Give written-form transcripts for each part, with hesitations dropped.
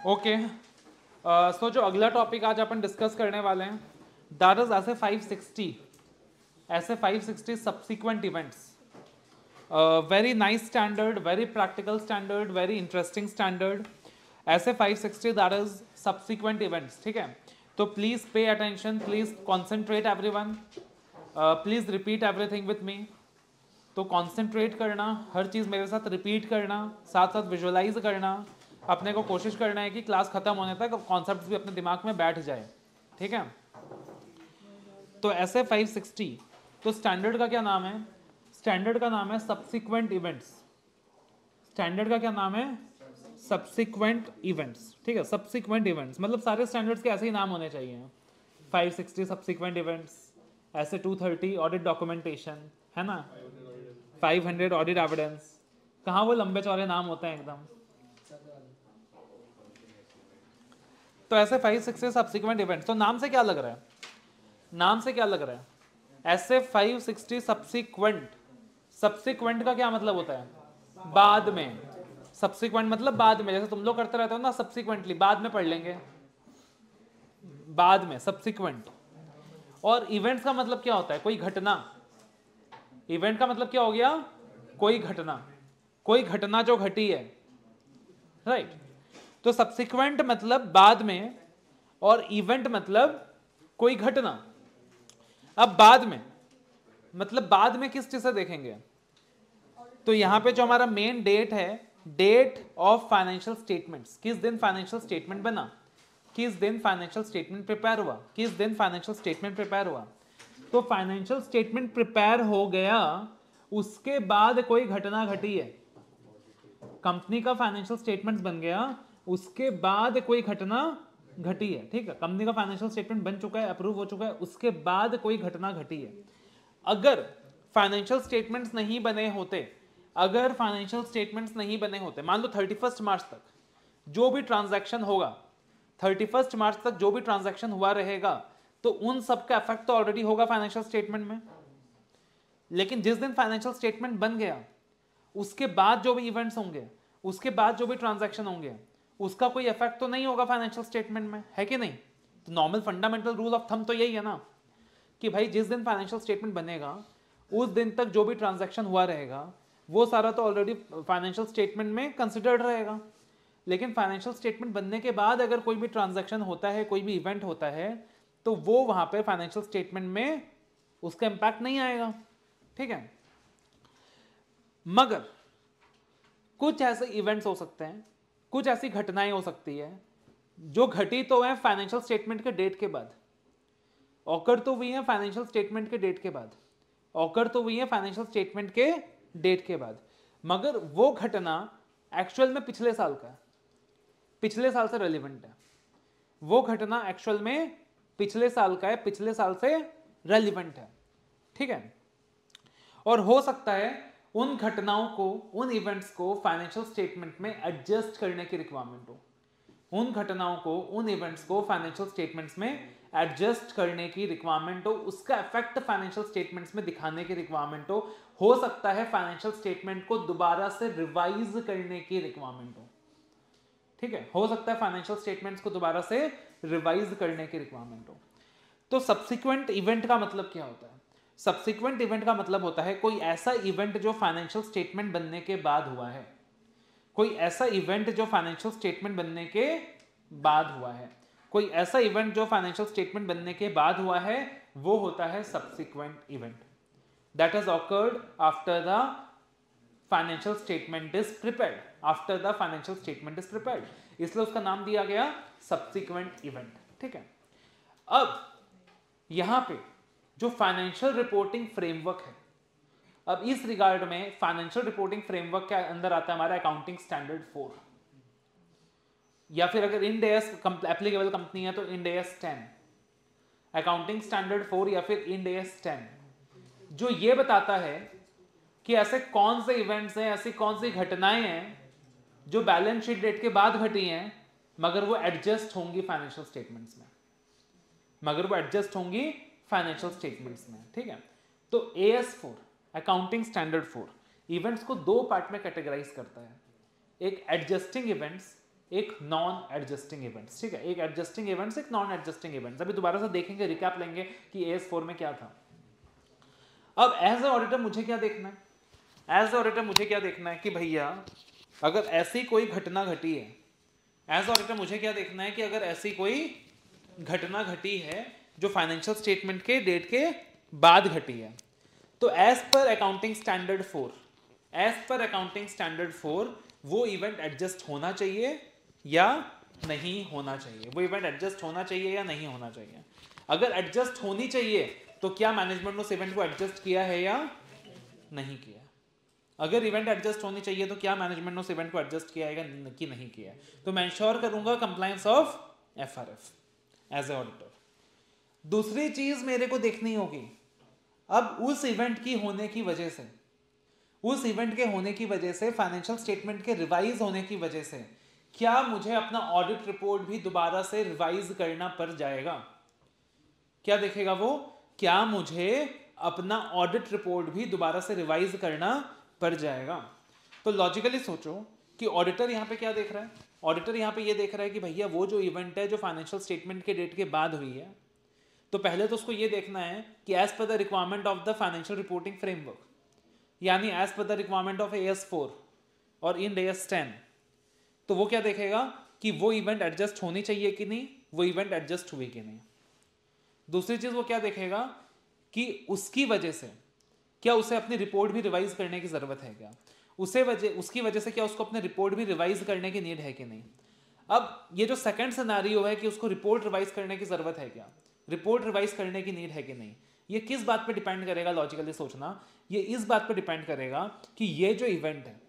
Okay, सो जो अगला topic आज अपन डिस्कस करने वाले हैं दैट इज ऐसे 560 subsequent events. Very nice standard, very practical standard, very interesting standard. ऐसे 560 दैट इज सब्सिक्वेंट इवेंट्स. ठीक है, तो please pay attention, please concentrate everyone, please repeat everything with me. तो कॉन्सेंट्रेट करना, हर चीज़ मेरे साथ रिपीट करना, साथ साथ विजुअलाइज करना. अपने को कोशिश करना है कि क्लास खत्म होने तक कॉन्सेप्ट्स भी अपने दिमाग में बैठ जाए. ठीक है, तो ऐसे 560. तो स्टैंडर्ड का क्या नाम है? स्टैंडर्ड का नाम है सब्सिक्वेंट इवेंट्स. स्टैंडर्ड का क्या नाम है? Subsequent events. ठीक है, सब्सिक्वेंट इवेंट्स मतलब सारे स्टैंडर्ड्स के ऐसे ही नाम होने चाहिए. 560 सब्सिक्वेंट इवेंट्स, ऐसे 230 ऑडिट डॉक्यूमेंटेशन, है ना, 500 ऑडिट एविडेंस. कहाँ वो लंबे चौड़े नाम होते हैं एकदम. तो ऐसे 560 सब्सिक्वेंट इवेंट्स. तो नाम से क्या लग रहा है? नाम से क्या लग रहा है? ऐसे 560 सब्सिक्वेंट. सब्सिक्वेंट का क्या मतलब होता है? बाद में. सब्सिक्वेंट मतलब बाद में, जैसे तुम लोग करते रहते हो ना सब्सिक्वेंटली, बाद में पढ़ लेंगे, बाद में सब्सिक्वेंट. और इवेंट्स का मतलब क्या होता है? कोई घटना. इवेंट का मतलब क्या हो गया? कोई घटना. कोई घटना जो घटी है, राइट. तो सब्सिक्वेंट मतलब बाद में, और इवेंट मतलब कोई घटना. अब बाद में मतलब बाद में किस चीज से देखेंगे? तो यहां पे जो हमारा मेन डेट है, डेट ऑफ फाइनेंशियल स्टेटमेंट्स. किस दिन फाइनेंशियल स्टेटमेंट बना, किस दिन फाइनेंशियल स्टेटमेंट प्रिपेयर हुआ, किस दिन फाइनेंशियल स्टेटमेंट प्रिपेयर हुआ. तो फाइनेंशियल स्टेटमेंट प्रिपेयर हो गया, उसके बाद कोई घटना घटी है. कंपनी का फाइनेंशियल स्टेटमेंट बन गया, उसके बाद कोई घटना घटी है. ठीक है, कंपनी का फाइनेंशियल स्टेटमेंट बन चुका है, अप्रूव हो चुका है, उसके बाद कोई घटना घटी है. अगर फाइनेंशियल स्टेटमेंट्स नहीं बने होते, अगर फाइनेंशियल स्टेटमेंट्स नहीं बने होते, मान लो 31 मार्च तक जो भी ट्रांजैक्शन होगा, 31 मार्च तक जो भी ट्रांजैक्शन हुआ रहेगा, तो उन सब का इफेक्ट तो ऑलरेडी होगा फाइनेंशियल स्टेटमेंट में. लेकिन जिस दिन फाइनेंशियल स्टेटमेंट बन गया, उसके बाद जो भी इवेंट्स होंगे, उसके बाद जो भी ट्रांजैक्शन होंगे, उसका कोई इफेक्ट तो नहीं होगा फाइनेंशियल स्टेटमेंट में, है कि नहीं. तो normal fundamental rule of thumb तो यही है ना, कि भाई जिस दिन फाइनेंशियल स्टेटमेंट बनेगा, उस दिन तक जो भी ट्रांजैक्शन हुआ रहेगा, वो सारा तो ऑलरेडी फाइनेंशियल स्टेटमेंट में कंसिडर्ड रहेगा. लेकिन फाइनेंशियल स्टेटमेंट बनने के बाद अगर कोई भी ट्रांजैक्शन होता है, कोई भी इवेंट होता है, तो वो वहां पे फाइनेंशियल स्टेटमेंट में उसका इंपैक्ट नहीं आएगा. ठीक है, मगर कुछ ऐसे इवेंट्स हो सकते हैं, कुछ ऐसी घटनाएं हो सकती है जो घटी तो है फाइनेंशियल स्टेटमेंट के डेट के बाद, ऑकर तो हुई है फाइनेंशियल स्टेटमेंट के डेट के बाद, ऑकर तो हुई है फाइनेंशियल स्टेटमेंट के डेट के बाद, मगर वो घटना एक्चुअल में पिछले साल का है, पिछले साल से रेलिवेंट है. वो घटना एक्चुअल में पिछले साल का है, पिछले साल से रेलिवेंट है. ठीक है, और हो सकता है उन घटनाओं को, उन इवेंट्स को फाइनेंशियल स्टेटमेंट में एडजस्ट करने की रिक्वायरमेंट हो, उन घटनाओं को, उन इवेंट्स को फाइनेंशियल स्टेटमेंट्स में एडजस्ट करने की रिक्वायरमेंट हो, उसका इफेक्ट फाइनेंशियल स्टेटमेंट्स में दिखाने की रिक्वायरमेंट हो सकता है फाइनेंशियल स्टेटमेंट को दोबारा से रिवाइज करने की रिक्वायरमेंट हो. ठीक है, हो सकता है फाइनेंशियल स्टेटमेंट्स को दोबारा से रिवाइज करने की रिक्वायरमेंट हो. तो सब्सिक्वेंट इवेंट का मतलब क्या होता है? सब्सिक्वेंट इवेंट का मतलब होता है कोई ऐसा इवेंट जो फाइनेंशियल स्टेटमेंट बनने के बाद हुआ है, कोई ऐसा इवेंट जो फाइनेंशियल स्टेटमेंट बनने के बाद हुआ है, कोई ऐसा इवेंट जो फाइनेंशियल स्टेटमेंट बनने के बाद हुआ है, वो होता है subsequent event. That has awkward after the financial statement is prepared, after the financial statement is prepared, इसलिए उसका नाम दिया गया सब्सिक्वेंट इवेंट. ठीक है, अब यहां पे जो फाइनेंशियल रिपोर्टिंग फ्रेमवर्क है, अब इस रिगार्ड में फाइनेंशियल रिपोर्टिंग फ्रेमवर्क के अंदर आता है हमारा अकाउंटिंग स्टैंडर्ड 4, या फिर अगर इंड एएस एप्लीकेबल कंपनी है तो इंड एएस 10, अकाउंटिंग स्टैंडर्ड 4 या फिर इंड एएस 10, जो ये बताता है कि ऐसे कौन से इवेंट्स हैं, ऐसी कौन सी घटनाएं हैं जो बैलेंस शीट डेट के बाद घटी हैं, मगर वो एडजस्ट होंगी फाइनेंशियल स्टेटमेंट्स में, मगर वो एडजस्ट होंगी फाइनेंशियल स्टेटमेंट्स में. ठीक है, तो AS4 अकाउंटिंग स्टैंडर्ड 4 इवेंट्स को दो पार्ट में कैटेगराइज करता है, एक एडजस्टिंग इवेंट्स एक नॉन एडजस्टिंग इवेंट्स, ठीक है, एक एडजस्टिंग इवेंट्स, एक नॉन एडजस्टिंग इवेंट्स। अभी दोबारा से देखेंगे, रिकैप लेंगे कि AS4 में क्या था। अब एज ए ऑडिटर मुझे क्या देखना है, एज ए ऑडिटर मुझे क्या देखना है कि भैया अगर ऐसी कोई घटना घटी है, एज ए ऑडिटर मुझे क्या देखना है कि अगर ऐसी कोई घटना घटी है जो फाइनेंशियल स्टेटमेंट के डेट के बाद घटी है, तो as per accounting standard 4, as per accounting standard 4 वो इवेंट एडजस्ट होना चाहिए या नहीं होना चाहिए, वो इवेंट एडजस्ट होना चाहिए या नहीं होना चाहिए। अगर एडजस्ट होनी चाहिए तो क्या मैनेजमेंट ने उस इवेंट को एडजस्ट किया है या नहीं किया। अगर इवेंट एडजस्ट होनी चाहिए तो क्या मैनेजमेंट ने उस इवेंट को एडजस्ट किया है कि नहीं किया है। तो मैं इंश्योर करूंगा compliance of FRF as a auditor. दूसरी चीज मेरे को देखनी होगी, अब उस इवेंट की होने की वजह से, उस इवेंट के होने की वजह से, फाइनेंशियल स्टेटमेंट के रिवाइज होने की वजह से क्या मुझे अपना ऑडिट रिपोर्ट भी दोबारा से रिवाइज करना पड़ जाएगा। क्या देखेगा वो, क्या मुझे अपना ऑडिट रिपोर्ट भी दोबारा से रिवाइज करना पड़ जाएगा। तो लॉजिकली सोचो कि ऑडिटर यहाँ पे क्या देख रहा है, ऑडिटर यहाँ पे ये देख रहा है कि भैया वो जो इवेंट है जो फाइनेंशियल स्टेटमेंट के डेट के बाद हुई है, तो पहले तो उसको ये देखना है कि as per the requirement of the financial reporting framework, यानी as per the requirement of AS4 और इन AS10, तो वो क्या देखेगा कि वो इवेंट एडजस्ट होनी चाहिए कि नहीं, वो इवेंट एडजस्ट हुई कि नहीं। दूसरी चीज वो क्या देखेगा कि उसकी वजह से क्या उसे अपनी रिपोर्ट भी रिवाइज करने की जरूरत है क्या, उसकी वजह से क्या उसको अपने रिपोर्ट भी रिवाइज करने की नीड है कि नहीं। अब ये जो सेकंड सिनेरियो है कि उसको रिपोर्ट रिवाइज करने की जरूरत है क्या, रिपोर्ट रिवाइज करने की नीड है कि नहीं, ये किस बात पे डिपेंड करेगा, लॉजिकली सोचना, ये इस बात पे डिपेंड करेगा कि ये जो इवेंट है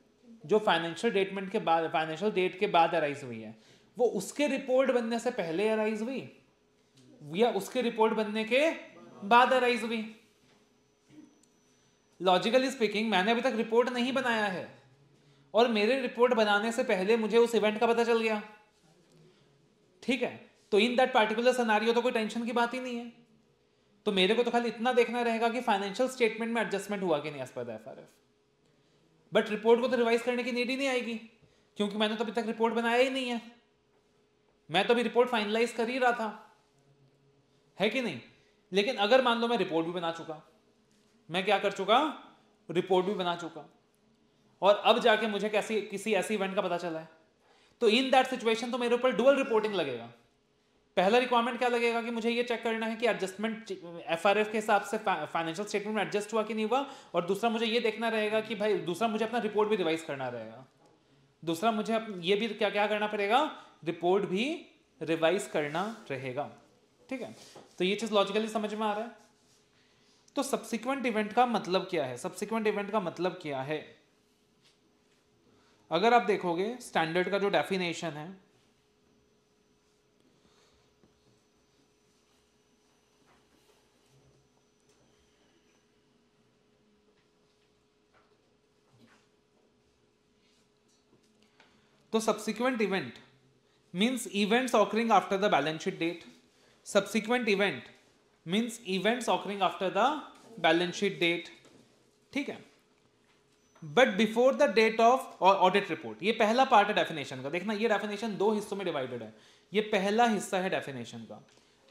जो फाइनेंशियल डेटमेंट के बाद, फाइनेंशियल डेट के बाद अराइज हुई है, वो उसके रिपोर्ट बनने से पहले अराइज हुई या उसके रिपोर्ट बनने के बाद अराइज हुई। लॉजिकली स्पीकिंग मैंने अभी तक रिपोर्ट नहीं बनाया है और मेरे रिपोर्ट बनाने से पहले मुझे उस इवेंट का पता चल गया, ठीक है, तो इन दैट पार्टिकुलर सिनेरियो तो कोई टेंशन की बात ही नहीं है। तो मेरे को तो खाली इतना देखना रहेगा कि फाइनेंशियल स्टेटमेंट में एडजस्टमेंट हुआ कि नहीं as per the FRF, but report को तो रिवाइज करने की नीड ही नहीं आएगी क्योंकि मैंने तो अभी तक रिपोर्ट बनाया ही नहीं है, मैं तो अभी रिपोर्ट फाइनलाइज कर ही रहा था, है कि नहीं। लेकिन अगर मान लो मैं रिपोर्ट भी बना चुका, मैं क्या कर चुका, रिपोर्ट भी बना चुका, और अब जाके मुझे किसी ऐसी इवेंट का पता चला है, तो इन दैट सिचुएशन तो मेरे ऊपर डुअल रिपोर्टिंग लगेगा। पहला रिक्वायरमेंट क्या लगेगा कि मुझे ये चेक करना है कि एडजस्टमेंट FRF के हिसाब से फाइनेंशियल स्टेटमेंट में एडजस्ट हुआ कि नहीं हुआ, और दूसरा मुझे ये देखना रहेगा कि भाई, दूसरा मुझे अपना रिपोर्ट भी रिवाइज करना रहेगा, दूसरा मुझे ये भी क्या क्या करना पड़ेगा, रिपोर्ट भी रिवाइज करना रहेगा, ठीक है। तो ये चीज लॉजिकली समझ में आ रहा है। तो सब्सिक्वेंट इवेंट का मतलब क्या है, सब्सिक्वेंट इवेंट का मतलब क्या है, अगर आप देखोगे स्टैंडर्ड का जो डेफिनेशन है, तो subsequent event means events occurring after the balance sheet date, subsequent event means events occurring after the balance sheet date, ठीक है, but before the date of audit report. ये पहला पार्ट है डेफिनेशन का, देखना ये डेफिनेशन दो हिस्सों में डिवाइडेड है। ये पहला हिस्सा है डेफिनेशन का,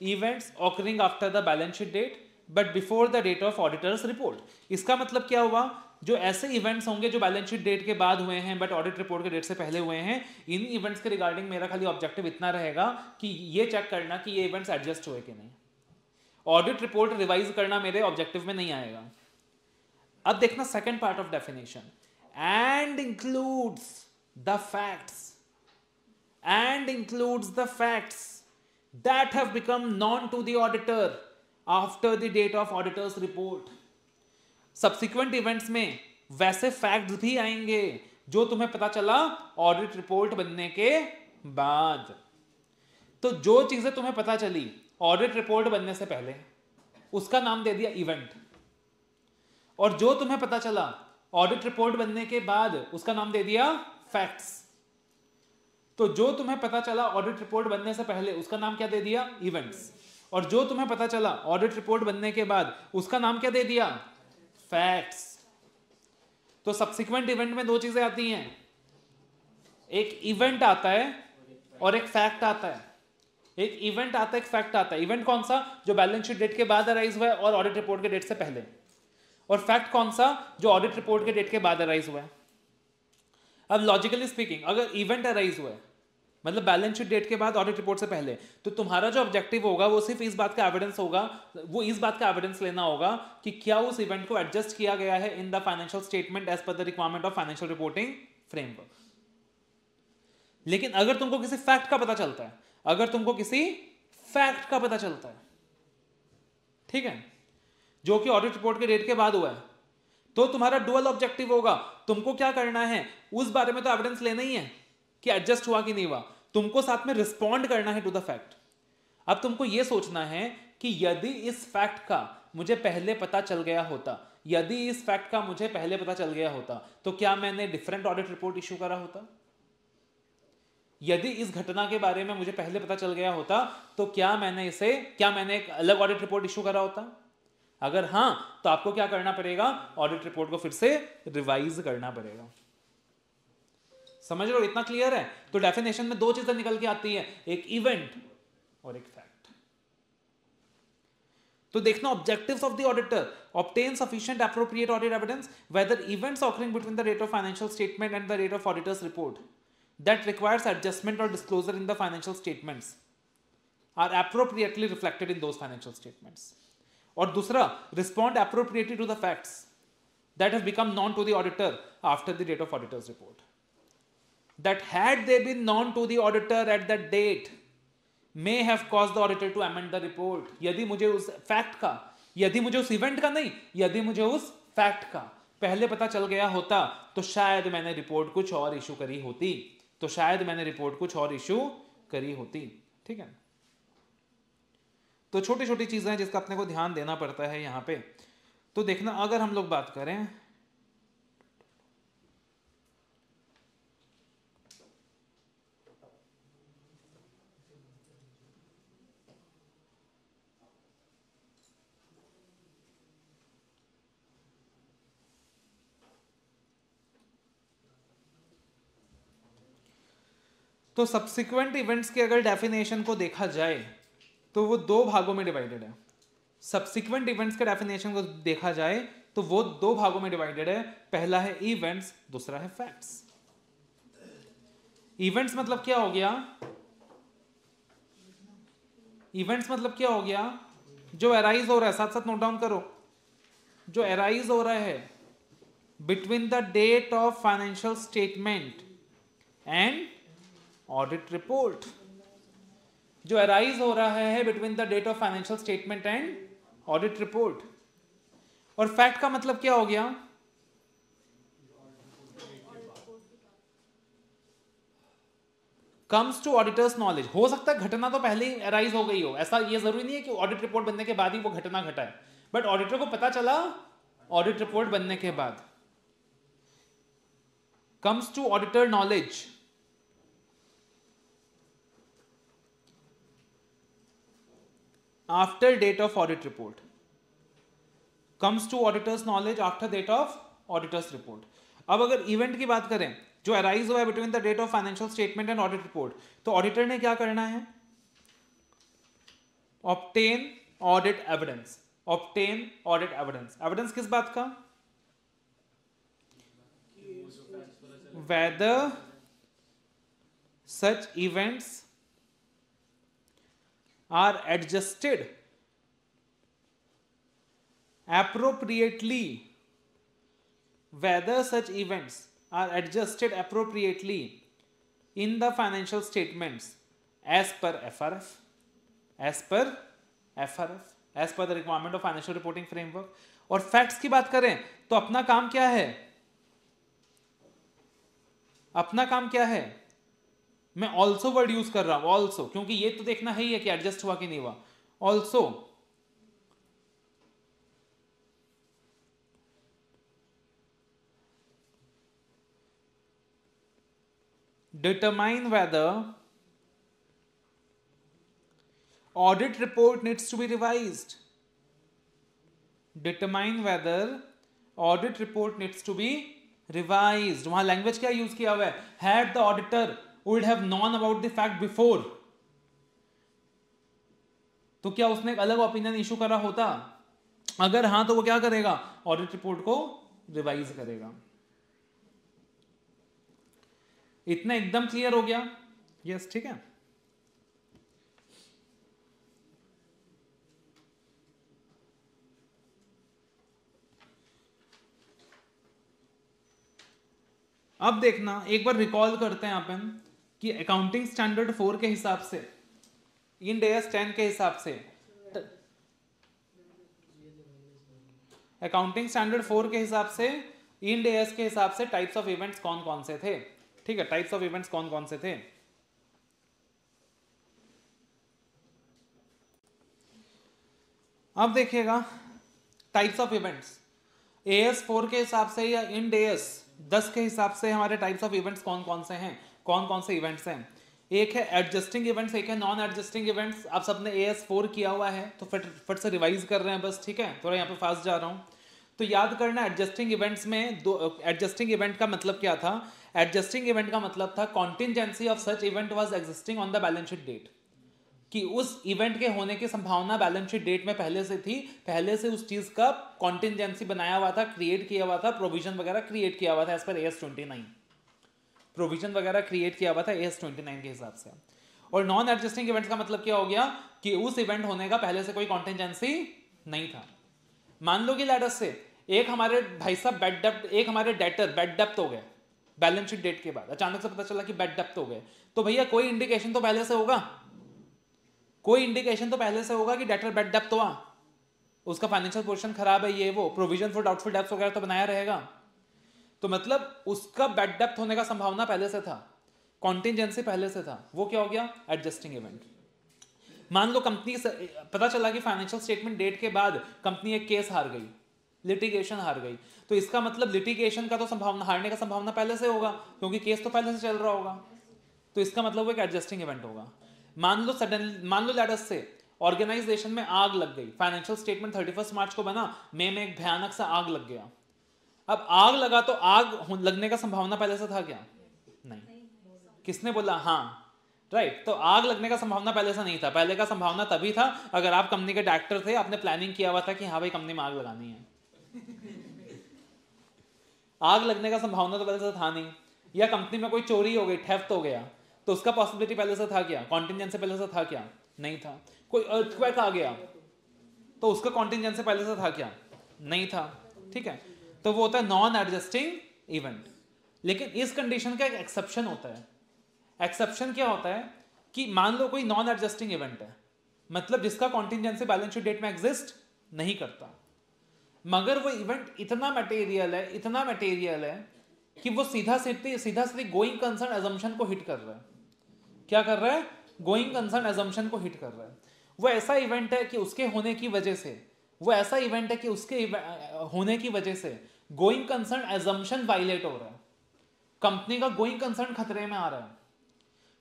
events occurring after the balance sheet date but before the date of auditor's report. इसका मतलब क्या हुआ, जो ऐसे इवेंट्स होंगे जो बैलेंस शीट डेट के बाद हुए हैं बट ऑडिट रिपोर्ट के डेट से पहले हुए हैं, इन इवेंट्स के रिगार्डिंग मेरा खाली ऑब्जेक्टिव इतना रहेगा कि ये चेक करना कि ये इवेंट्स एडजस्ट हुए कि नहीं। ऑडिट रिपोर्ट रिवाइज करना मेरे ऑब्जेक्टिव में नहीं आएगा। अब देखना second part of definition, and includes the facts, and includes the facts that have become known to the auditor after the date of auditor's report. Subsequent events में वैसे facts भी आएंगे जो तुम्हें पता चला ऑडिट रिपोर्ट बनने के बाद। तो जो चीजें तुम्हें पता चली ऑडिट रिपोर्ट बनने से पहले, उसका नाम दे दिया इवेंट, और जो तुम्हें पता चला ऑडिट रिपोर्ट बनने के बाद, उसका नाम दे दिया फैक्ट्स। तो जो तुम्हें पता चला ऑडिट रिपोर्ट बनने से पहले, उसका नाम क्या दे दिया, इवेंट्स, और जो तुम्हें पता चला ऑडिट रिपोर्ट बनने के बाद, उसका नाम क्या दे दिया, फैक्ट्स। तो सब्सिक्वेंट इवेंट में दो चीजें आती हैं, एक इवेंट आता है और एक फैक्ट आता है, एक इवेंट आता है, एक फैक्ट आता है। इवेंट कौन सा? जो बैलेंस शीट डेट के बाद अराइज हुआ है और ऑडिट रिपोर्ट के डेट से पहले। और फैक्ट कौन सा? जो ऑडिट रिपोर्ट के डेट के बाद अराइज हुआ है। अब लॉजिकली स्पीकिंग, अगर इवेंट अराइज हुआ है मतलब बैलेंस शीट डेट के बाद ऑडिट रिपोर्ट से पहले, तो तुम्हारा जो ऑब्जेक्टिव होगा वो सिर्फ इस बात का एविडेंस होगा, वो इस बात का एविडेंस लेना होगा कि क्या उस इवेंट को एडजस्ट किया गया है in the financial statement as per the requirement of financial reporting framework. लेकिन अगर तुमको किसी फैक्ट का पता चलता है, अगर तुमको किसी फैक्ट का पता चलता है, ठीक है, जो कि ऑडिट रिपोर्ट के डेट के बाद हुआ है, तो तुम्हारा डुअल ऑब्जेक्टिव होगा। तुमको क्या करना है? उस बारे में तो एविडेंस लेना ही है कि एडजस्ट हुआ कि नहीं हुआ, तुमको साथ में रिस्पॉन्ड करना है टू द फैक्ट। अब तुमको यह सोचना है कि यदि इस फैक्ट का मुझे पहले पता चल गया होता, यदि इस फैक्ट का मुझे पहले पता चल गया होता, तो क्या मैंने डिफरेंट ऑडिट रिपोर्ट इश्यू करा होता? यदि इस घटना के बारे में मुझे पहले पता चल गया होता, तो क्या मैंने एक अलग ऑडिट रिपोर्ट इश्यू करा होता? अगर हां, तो आपको क्या करना पड़ेगा? ऑडिट रिपोर्ट को फिर से रिवाइज करना पड़ेगा। समझ रहे हो? इतना क्लियर है? तो डेफिनेशन में दो चीजें निकल के आती है, एक इवेंट और एक फैक्ट। तो देखना objectives of the auditor: obtain sufficient appropriate audit evidence whether events occurring between the date of financial statement and the date of auditor's report that requires adjustment or disclosure in the financial statements are appropriately reflected in those financial statements. और दूसरा, respond appropriately to the facts that have become known to the auditor after the date of auditor's report, that had they been known to the auditor at that date may have caused the auditor to amend the report. यदि मुझे उस fact का, यदि मुझे उस event का नहीं, यदि मुझे उस फैक्ट का पहले पता चल गया होता, तो शायद मैंने रिपोर्ट कुछ और इशू करी होती, ठीक है। तो छोटी छोटी चीजें हैं जिसका अपने को ध्यान देना पड़ता है यहां पे। तो देखना, अगर हम लोग बात करें तो सब्सिक्वेंट इवेंट्स के अगर डेफिनेशन को देखा जाए तो वो दो भागों में डिवाइडेड है। सब्सिक्वेंट इवेंट्स के डेफिनेशन को देखा जाए तो वो दो भागों में डिवाइडेड है। पहला है इवेंट्स, दूसरा है फैक्ट्स। इवेंट्स मतलब क्या हो गया? इवेंट्स मतलब क्या हो गया? जो अराइज हो रहा है, साथ साथ नोट डाउन करो, जो अराइज हो रहा है between the date of financial statement and audit report, जो अराइज हो रहा है between the date of financial statement and audit report. और फैक्ट का मतलब क्या हो गया? Comes to auditor's knowledge. हो सकता है घटना तो पहले ही अराइज हो गई हो, ऐसा ये जरूरी नहीं है कि ऑडिट रिपोर्ट बनने के बाद ही वो घटना घटा है, बट ऑडिटर को पता चला ऑडिट रिपोर्ट बनने के बाद। Comes to auditor knowledge after date of audit report, comes to auditor's knowledge after date of auditor's report. अब अगर इवेंट की बात करें जो अराइज हुआ है between the date of financial statement and audit report, तो ऑडिटर ने क्या करना है? Obtain audit evidence. Obtain audit evidence. Evidence किस बात का? whether such events are adjusted appropriately, whether such events are adjusted appropriately in the financial statements as per FRF, as per the requirement of financial reporting framework. और facts की बात करें तो अपना काम क्या है? अपना काम क्या है? मैं ऑल्सो वर्ड यूज कर रहा हूं, ऑल्सो, क्योंकि ये तो देखना ही है कि एडजस्ट हुआ कि नहीं हुआ। Also determine whether audit report needs to be revised. Determine whether audit report needs to be revised. वहां लैंग्वेज क्या यूज किया हुआ है? Had the auditor would have non about the fact before, तो क्या उसने एक अलग ओपिनियन इशू करा होता? अगर हाँ तो वो क्या करेगा? ऑडिट रिपोर्ट को रिवाइज करेगा। इतना एकदम क्लियर हो गया? यस, ठीक है। अब देखना, एक बार रिकॉल करते हैं अपन कि अकाउंटिंग स्टैंडर्ड 4 के हिसाब से, इंड AS 10 के हिसाब से, अकाउंटिंग स्टैंडर्ड 4 के हिसाब से, इंड AS के हिसाब से टाइप्स ऑफ इवेंट्स कौन कौन से थे? ठीक है, टाइप्स ऑफ इवेंट्स कौन कौन से थे? अब देखिएगा टाइप्स ऑफ इवेंट्स AS 4 के हिसाब से या इंड AS 10 के हिसाब से हमारे टाइप्स ऑफ इवेंट्स कौन कौन से हैं, कौन कौन से इवेंट्स हैं? एक है एडजस्टिंग इवेंट्स, एक है नॉन एडजस्टिंग इवेंट्स। आप सबने AS 4 किया हुआ है तो फट से रिवाइज कर रहे हैं बस, ठीक है, थोड़ा यहाँ पे फास्ट जा रहा हूँ। तो याद करना, एडजस्टिंग इवेंट्स में दो, एडजस्टिंग इवेंट का मतलब क्या था? एडजस्टिंग इवेंट का मतलब था contingency of such event was existing on the balance sheet date, कि उस इवेंट के होने की संभावना बैलेंस शीट डेट में पहले से थी, पहले से उस चीज का कॉन्टिंजेंसी बनाया हुआ था, क्रिएट किया हुआ था, प्रोविजन वगैरह क्रिएट किया हुआ था एज पर AS 29, प्रोविजन वगैरह क्रिएट किया हुआ था AS 29 के हिसाब से। और नॉन एडजस्टिंग इवेंट्स का मतलब क्या हो गया? कि उस इवेंट होने का पहले से कोई कॉन्टिंजेंसी नहीं था। मान लो कि लैडर से एक हमारे भाई साहब बेड डेप्ट, एक हमारे डेटर बेड डेप्ट हो गए बैलेंस शीट डेट के बाद, अचानक से पता चला कि बेड डेप्ट हो गए, तो भैया कोई इंडिकेशन तो पहले से होगा, कोई इंडिकेशन तो पहले से होगा कि डेटर बेड डेप्ट हुआ, उसका फाइनेंशियल पोजीशन खराब है, ये वो प्रोविजन फॉर डाउटफुल डेब्ट्स वगैरह तो बनाया रहेगा। तो मतलब उसका बेड डेप्ट होने का संभावना पहले से था, कॉन्टिंजेंसी पहले से था, वो क्या हो गया? Adjusting event. मान लो कंपनी से पता चला कि फाइनेंशियल स्टेटमेंट डेट के बाद कंपनी एक केस हार गई, लिटिगेशन हार गई, तो इसका मतलब लिटिगेशन का तो संभावना, हारने का संभावना पहले से होगा क्योंकि केस तो पहले से चल रहा होगा, तो इसका मतलब वो एक एडजस्टिंग इवेंट होगा। मान लो लेटस से ऑर्गेनाइजेशन में आग लग गई, फाइनेंशियल स्टेटमेंट 31 मार्च को बना, मई में एक भयानक सा आग लग गया। अब आग लगा तो आग लगने का संभावना पहले से था क्या? नहीं। किसने बोला? हाँ, राइट। तो आग लगने का संभावना पहले से नहीं था, पहले का संभावना तभी था अगर आप कंपनी के डायरेक्टर थे, आपने प्लानिंग किया हुआ था कि हाँ भाई कंपनी में आग लगानी है। आग लगने का संभावना तो पहले से था नहीं। या कंपनी में कोई चोरी हो गई, थेफ्ट हो गया, तो उसका पॉसिबिलिटी पहले से था क्या? कॉन्टिंजेंसी पहले से था क्या? नहीं था। कोई अर्थक्वेक आ गया तो उसका कॉन्टिंजेंसी पहले से था क्या? नहीं था। ठीक है, तो वो होता है नॉन एडजस्टिंग इवेंट। लेकिन इस कंडीशन का एक एक्सेप्शन होता है। एक्सेप्शन क्या होता है कि मान लो कोई नॉन एडजस्टिंग इवेंट है, मतलब जिसका कॉन्टिंजेंसी बैलेंस शीट डेट में एग्जिस्ट नहीं करता, मगर वो इवेंट इतना मटेरियल है कि वो सीधा सीधी गोइंग कंसर्न एजम्पशन को हिट कर रहा है। क्या कर रहा है? गोइंग कंसर्न एजम्पशन को हिट कर रहा है। वो ऐसा इवेंट है कि उसके होने की वजह से, होने की वजह से गोइंग कंसर्न एजम्पशन वायलेट हो रहा है, कंपनी का गोइंग कंसर्न खतरे में आ रहा है।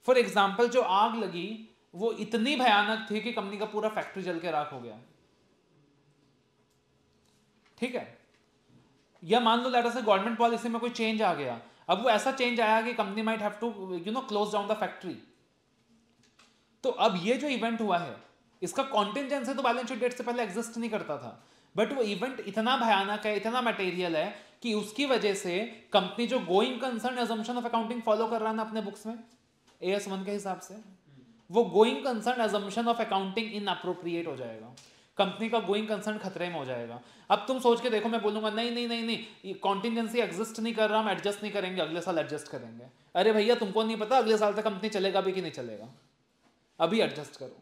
फॉर एग्जाम्पल, जो आग लगी वो इतनी भयानक थी कि कंपनी का पूरा फैक्ट्री जल के राख हो गया। ठीक है, या मान लो लेटर से गवर्नमेंट पॉलिसी में कोई चेंज आ गया, अब वो ऐसा चेंज आया कि company might have to close down the factory. तो अब ये जो इवेंट हुआ है इसका कॉन्टिंजेंसी तो बैलेंस शीट डेट से पहले एग्जिस्ट नहीं करता था, बट वो इवेंट इतना भयानक है, इतना मटेरियल है कि उसकी वजह से कंपनी जो going concern assumption of accounting follow कर रहा है ना अपने बुक्स में AS 1 के हिसाब से, वो going concern assumption of accounting inappropriate हो जाएगा, कंपनी का गोइंग कंसर्न खतरे में हो जाएगा। अब तुम सोच के देखो, मैं बोलूंगा नहीं नहीं नहीं नहीं कॉन्टिंजेंसी एग्जिस्ट नहीं कर रहा, हम एडजस्ट नहीं करेंगे, अगले साल एडजस्ट करेंगे। अरे भैया तुमको नहीं पता अगले साल तक कंपनी चलेगा भी कि नहीं चलेगा, अभी एडजस्ट करो।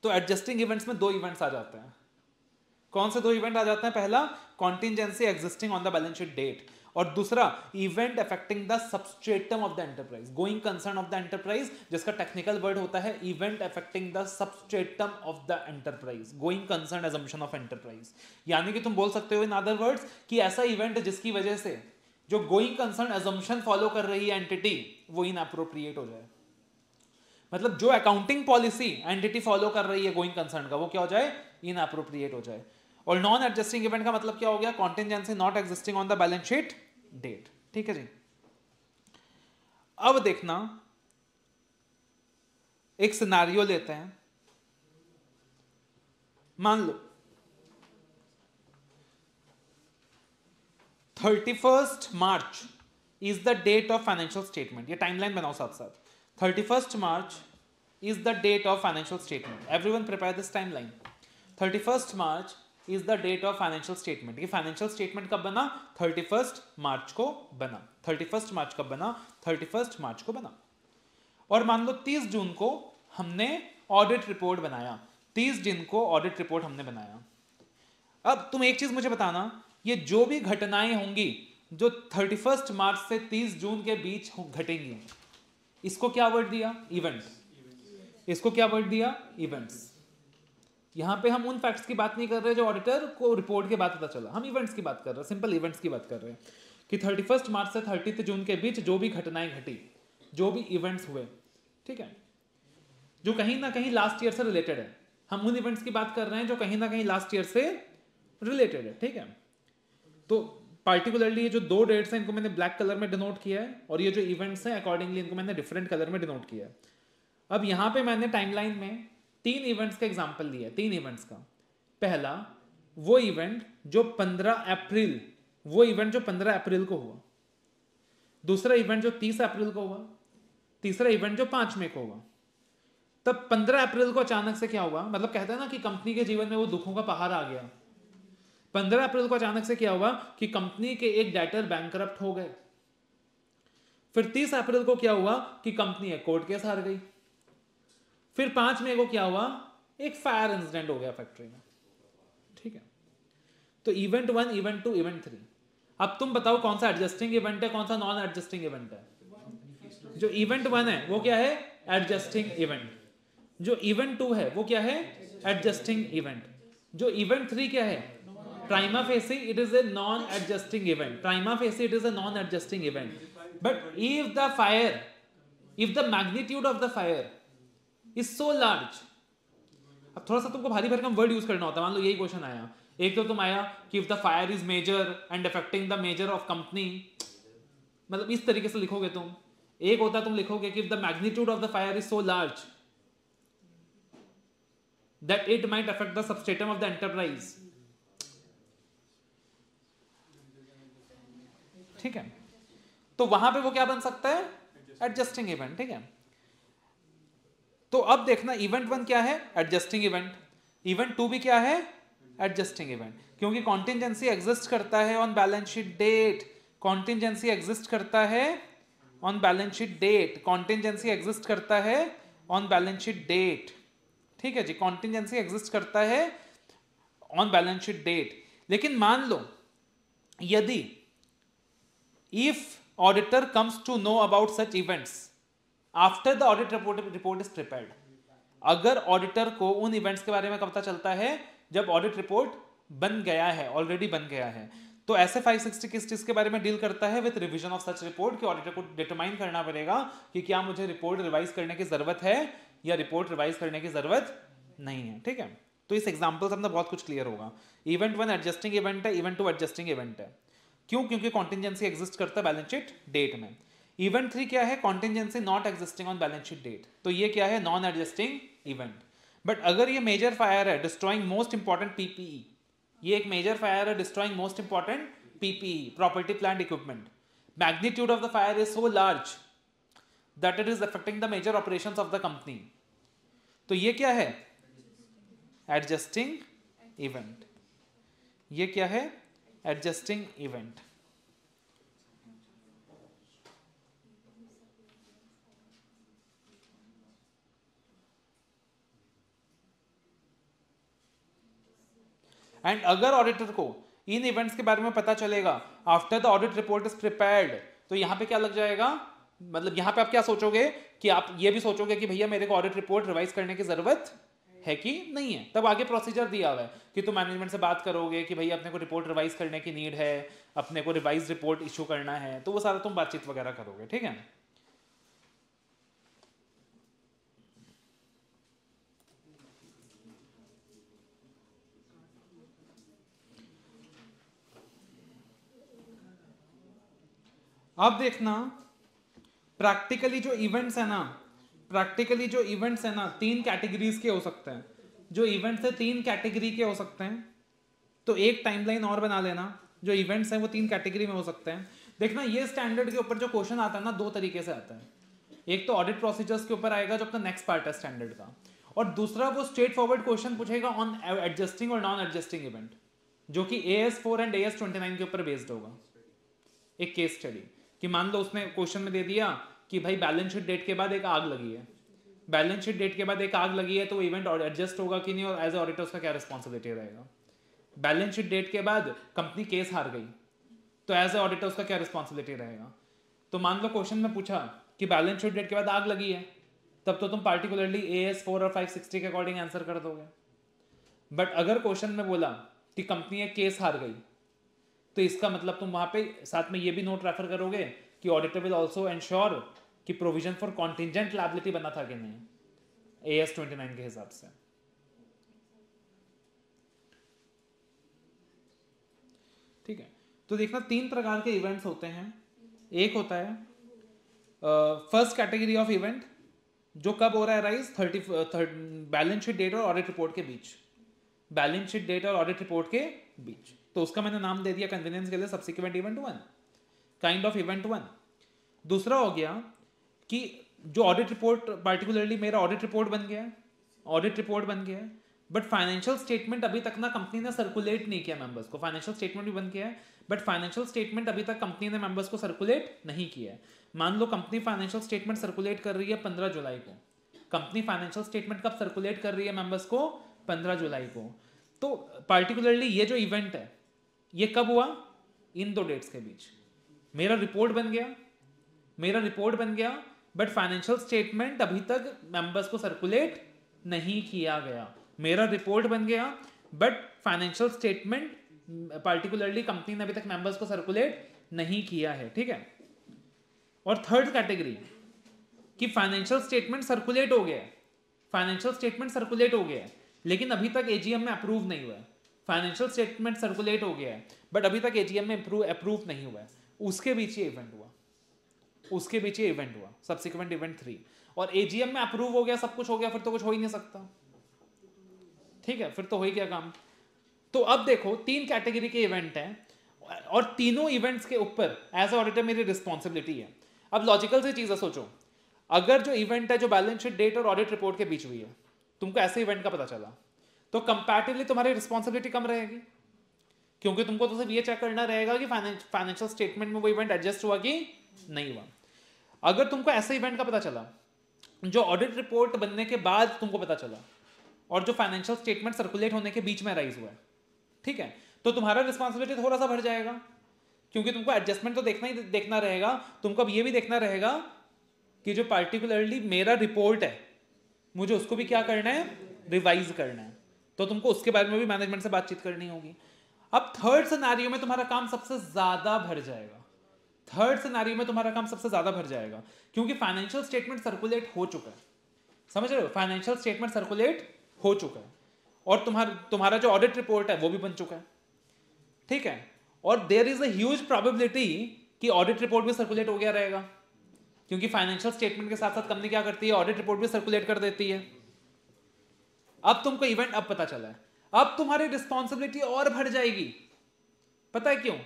तो एडजस्टिंग इवेंट्स में दो इवेंट्स आ जाते हैं। कौन से दो इवेंट आ जाते हैं? पहला, contingency existing on the balance sheet date, और दूसरा event affecting the substratum of the enterprise, going concern of the enterprise, जिसका टेक्निकल वर्ड होता है event affecting the substratum of the enterprise, going concern assumption of enterprise. यानी कि तुम बोल सकते हो इन अदर वर्ड्स कि ऐसा इवेंट जिसकी वजह से जो गोइंग कंसर्न एजम्पशन फॉलो कर रही है एंटिटी वो इनअप्रोप्रिएट हो जाए, मतलब जो अकाउंटिंग पॉलिसी एंटिटी फॉलो कर रही है गोइंग कंसर्न का वो क्या हो जाए? इनअप्रोप्रिएट हो जाए। और नॉन एडजस्टिंग इवेंट का मतलब क्या हो गया? Contingency not existing on the balance sheet date. ठीक है जी। अब देखना, एक सिनारियो लेते हैं। मान लो 31 March is the date of financial statement. ये टाइमलाइन बनाओ साथ साथ। 31 मार्च is the date of financial statement. Everyone prepare this timeline. 31st March is the date of financial statement. ये financial statement कब बना? 31st मार्च को बना। 31st मार्च कब बना? 31st मार्च को बना। और मान लो 30 जून को हमने ऑडिट रिपोर्ट बनाया। 30 जून को ऑडिट रिपोर्ट हमने बनाया। अब तुम एक चीज मुझे बताना, ये जो भी घटनाएं होंगी जो 31 मार्च से 30 जून के बीच घटेंगी, इसको क्या वर्ड दिया? इवेंट। इसको क्या वर्ड दिया? इवेंट्स। यहां पे हम उन फैक्ट्स की बात नहीं कर रहे जो ऑडिटर को रिपोर्ट के बाद पता चला, हम इवेंट्स की बात कर रहे हैं, सिंपल इवेंट्स की बात कर रहे हैं कि 31 मार्च से 30 जून के बीच जो भी घटनाएं घटी, जो भी इवेंट्स हुए, ठीक है, जो कहीं ना कहीं लास्ट ईयर से रिलेटेड है। हम उन इवेंट्स की बात कर रहे हैं जो कहीं ना कहीं लास्ट ईयर से रिलेटेड है, ठीक है। तो पार्टिकुलरली ये जो दो डेट्स हैं इनको मैंने ब्लैक कलर में डिनोट किया है, और ये जो इवेंट्स हैं अकॉर्डिंगली इनको मैंने डिफरेंट कलर में डिनोट किया है। अब यहां पे मैंने टाइमलाइन में 3 इवेंट्स का एग्जांपल लिया है। 3 इवेंट्स का, पहला वो इवेंट जो 15 अप्रैल, वो इवेंट जो 15 अप्रैल को हुआ। दूसरा इवेंट जो 30 अप्रैल को हुआ। तीसरा इवेंट जो 5 मई को हुआ। तब 15 अप्रैल को अचानक से क्या हुआ, मतलब कहते हैं ना कि कंपनी के जीवन में वो दुखों का पहाड़ आ गया। 15 अप्रैल को अचानक से क्या हुआ कि कंपनी के एक डेटर बैंकरप्ट हो गए। फिर 30 अप्रैल को क्या हुआ कि कंपनी एक कोर्ट केस हार गई। फिर 5 मई को क्या हुआ, एक फायर इंसिडेंट हो गया फैक्ट्री में, ठीक है। तो इवेंट 1, इवेंट 2, इवेंट 3। अब तुम बताओ कौन सा एडजस्टिंग इवेंट है, कौन सा नॉन एडजस्टिंग इवेंट है? जो इवेंट 1 है वो क्या है? Adjusting event. जो इवेंट 2 है वो क्या है? Adjusting event. जो इवेंट 3 क्या है? Prima facie it is a non adjusting event. Prima facie it is a non adjusting event. But if the fire, if the magnitude of the fire is so large, अब थोड़ा सा तुमको भारी भरकम word use करना होता है। मान लो यही क्वेश्चन आया, एक तो तुम आया कि if the fire is major and affecting the major of company, मतलब इस तरीके से लिखोगे तुम। एक होता तुम लिखोगे कि if the magnitude of the fire is so large that it might affect the substratum of the enterprise, ठीक है। तो वहां पे वो क्या बन सकता है? एडजस्टिंग इवेंट, ठीक है। तो अब देखना, इवेंट 1 क्या है? Adjusting event. इवेंट 2 भी क्या है? Adjusting event. क्योंकि कॉन्टिजेंसी एग्जिस्ट करता है on balance sheet date. Contingency exist करता है on balance sheet date. Contingency exist करता है ऑन बैलेंस शीट डेट, ठीक है जी। कॉन्टिजेंसी एग्जिस्ट करता है ऑन बैलेंस शीट डेट। लेकिन मान लो यदि if auditor comes to know about such events after the audit report is prepared, अगर ऑडिटर को उन इवेंट्स के बारे में कब पता चलता है? जब ऑडिट रिपोर्ट बन गया है, ऑलरेडी बन गया है। तो ऐसे 560 किस चीज के बारे में डील करता है? With revision of such report, कि ऑडिटर को डिटरमाइन करना पड़ेगा कि क्या मुझे रिपोर्ट रिवाइज करने की जरूरत है या रिपोर्ट रिवाइज करने की जरूरत नहीं है, ठीक है। तो इस एग्जाम्पल से अपना बहुत कुछ क्लियर होगा। इवेंट 1 एडजस्टिंग इवेंट है, इवेंट 2 एडजस्टिंग इवेंट है। क्यों? क्योंकि कॉन्टिजेंसी एग्जिस्ट करता है बैलेंस शीट डेट में। इवेंट 3 क्या है? Contingency not existing on balance sheet date. तो ये क्या है? Non adjusting event. बट अगर ये मेजर फायर है, डिस्ट्रॉइंग मोस्ट इंपॉर्टेंट पीपीई, ये एक मेजर फायर है destroying most important PPE, property plant equipment, magnitude of the fire is so large that it is affecting the major operations of the company, तो ये क्या है? Adjusting event. ये क्या है? Adjusting event. एंड अगर auditor को इन इवेंट्स के बारे में पता चलेगा after the audit report is prepared, तो यहां पे क्या लग जाएगा? मतलब यहां पे आप क्या सोचोगे कि आप ये भी सोचोगे कि भैया मेरे को ऑडिट रिपोर्ट रिवाइज करने की जरूरत है कि नहीं है। तब आगे प्रोसीजर दिया हुआ है कि तुम मैनेजमेंट से बात करोगे कि भैया अपने को रिपोर्ट रिवाइज करने की नीड है, अपने को रिवाइज रिपोर्ट इशू करना है, तो वो सारा तुम बातचीत वगैरह करोगे, ठीक है। अब देखना, प्रैक्टिकली जो इवेंट्स है ना तीन कैटेगरीज के हो सकते हैं। जो इवेंट्स है तीन कैटेगरी के हो सकते हैं। तो एक टाइमलाइन और बना लेना, जो इवेंट्स हैं वो तीन कैटेगरी में हो सकते हैं। देखना ये स्टैंडर्ड के ऊपर जो क्वेश्चन आता है ना दो तरीके से आता है। एक तो ऑडिट प्रोसीजर्स के ऊपर आएगा जो अपना नेक्स्ट पार्ट है स्टैंडर्ड का, और दूसरा वो स्ट्रेट फॉरवर्ड क्वेश्चन पूछेगा ऑन एडजस्टिंग और नॉन एडजस्टिंग इवेंट, जो कि AS4 एंड AS29 के ऊपर बेस्ड होगा। एक केस स्टडी कि मान लो उसने क्वेश्चन में दे दिया कि भाई बैलेंस शीट डेट के बाद एक आग लगी है, बैलेंस शीट डेट के बाद एक आग लगी है तो इवेंट एडजस्ट होगा कि नहीं, और एज ए ऑडिटर उसका क्या रिस्पॉन्सिबिलिटी रहेगा। बैलेंस शीट डेट के बाद कंपनी केस हार गई तो एज ए ऑडिटर उसका क्या रिस्पॉन्सिबिलिटी रहेगा। तो मान लो क्वेश्चन में पूछा कि बैलेंस शीट डेट के बाद आग लगी है, तब तो तुम पार्टिकुलरली AS4 और 560 के अकॉर्डिंग आंसर कर दोगे। बट अगर क्वेश्चन में बोला कि कंपनी एक केस हार गई, तो इसका मतलब तुम वहां पे साथ में ये भी नोट रेफर करोगे कि ऑडिटर विल आल्सो एंश्योर कि प्रोविजन फॉर कॉन्टिजेंट लायबिलिटी बना था कि नहीं AS29 के हिसाब से। ठीक है, तो देखना तीन प्रकार के इवेंट्स होते हैं। एक होता है फर्स्ट कैटेगरी ऑफ इवेंट जो कब हो रहा है राइज, बैलेंस शीट डेट और ऑडिट रिपोर्ट के बीच, बैलेंस शीट डेट और ऑडिट रिपोर्ट के बीच। तो उसका मैंने नाम दे दिया कन्वीनियंस के लिए subsequent event 1, kind of event 1। दूसरा हो गया कि जो ऑडिट रिपोर्ट, पार्टिकुलरली मेरा ऑडिट रिपोर्ट बन गया है, ऑडिट रिपोर्ट बन गया है, बट फाइनेंशियल स्टेटमेंट अभी तक ना कंपनी ने सर्कुलेट नहीं किया मेंबर्स को। फाइनेंशियल स्टेटमेंट भी बन गया है बट फाइनेंशियल स्टेटमेंट अभी तक कंपनी ने मेंबर्स को सर्कुलेट नहीं किया है। मान लो कंपनी फाइनेंशियल स्टेटमेंट सर्कुलेट कर रही है 15 जुलाई को, कंपनी फाइनेंशियल स्टेटमेंट कब सर्कुलेट कर रही है मेंबर्स को, 15 जुलाई को। तो पार्टिकुलरली ये जो इवेंट है ये कब हुआ, इन दो डेट्स के बीच। मेरा रिपोर्ट बन गया बट फाइनेंशियल स्टेटमेंट अभी तक मेंबर्स को सर्कुलेट नहीं किया गया। मेरा रिपोर्ट बन गया but financial statement particularly company ने अभी तक मेंबर्स को सर्कुलेट नहीं किया है। ठीक है, और थर्ड कैटेगरी कि फाइनेंशियल स्टेटमेंट सर्कुलेट हो गया है, फाइनेंशियल स्टेटमेंट सर्कुलेट हो गया है लेकिन अभी तक AGM में अप्रूव नहीं हुआ है। फाइनेंशियल स्टेटमेंट सर्कुलेट हो गया है बट अभी तक AGM में अप्रूव नहीं हुआ है, उसके बीच ये इवेंट हुआ, सब्सिक्वेंट इवेंट 3। और AGM में अप्रूव हो गया, सब कुछ हो गया, फिर तो कुछ हो ही नहीं सकता। ठीक है, फिर तो हो ही गया काम। तो अब देखो तीन कैटेगरी के इवेंट हैं और तीनों इवेंट्स के ऊपर एज ऑडिटर मेरी रिस्पॉन्सिबिलिटी है। अब लॉजिकल से चीजें सोचो, अगर जो इवेंट है जो बैलेंस शीट डेट और ऑडिट रिपोर्ट के बीच हुई है, तुमको ऐसे इवेंट का पता चला, तो कंपैरेटिवली तुम्हारी रिस्पॉन्सिबिलिटी कम रहेगी, क्योंकि तुमको तो सिर्फ ये चेक करना रहेगा कि फाइनेंशियल स्टेटमेंट में वो इवेंट एडजस्ट हुआ कि नहीं हुआ। अगर तुमको ऐसे इवेंट का पता चला जो ऑडिट रिपोर्ट बनने के बाद तुमको पता चला और जो फाइनेंशियल स्टेटमेंट सर्कुलेट होने के बीच में राइज हुआ है, ठीक है, तो तुम्हारा रिस्पॉन्सिबिलिटी थोड़ा सा बढ़ जाएगा, क्योंकि तुमको एडजस्टमेंट तो देखना रहेगा। तुमको अब ये भी देखना रहेगा कि जो पार्टिकुलरली मेरा रिपोर्ट है मुझे उसको भी क्या करना है, रिवाइज करना है, तो तुमको उसके बारे में भी मैनेजमेंट से बातचीत करनी होगी। अब थर्ड सिनेरियो में तुम्हारा काम सबसे ज्यादा भर जाएगा, क्योंकि फाइनेंशियल स्टेटमेंट सर्कुलेट हो चुका है, समझ रहे हो, फाइनेंशियल स्टेटमेंट सर्कुलेट हो चुका है और तुम्हारा जो ऑडिट रिपोर्ट है वो भी बन चुका है। ठीक है, और there is a huge probability कि ऑडिट रिपोर्ट भी सर्कुलेट हो गया रहेगा, क्योंकि फाइनेंशियल स्टेटमेंट के साथ साथ कंपनी क्या करती है, ऑडिट रिपोर्ट भी सर्कुलेट कर देती है। अब तुमको इवेंट अब पता चला है, अब तुम्हारी रिस्पॉन्सिबिलिटी और बढ़ जाएगी। पता है क्यों?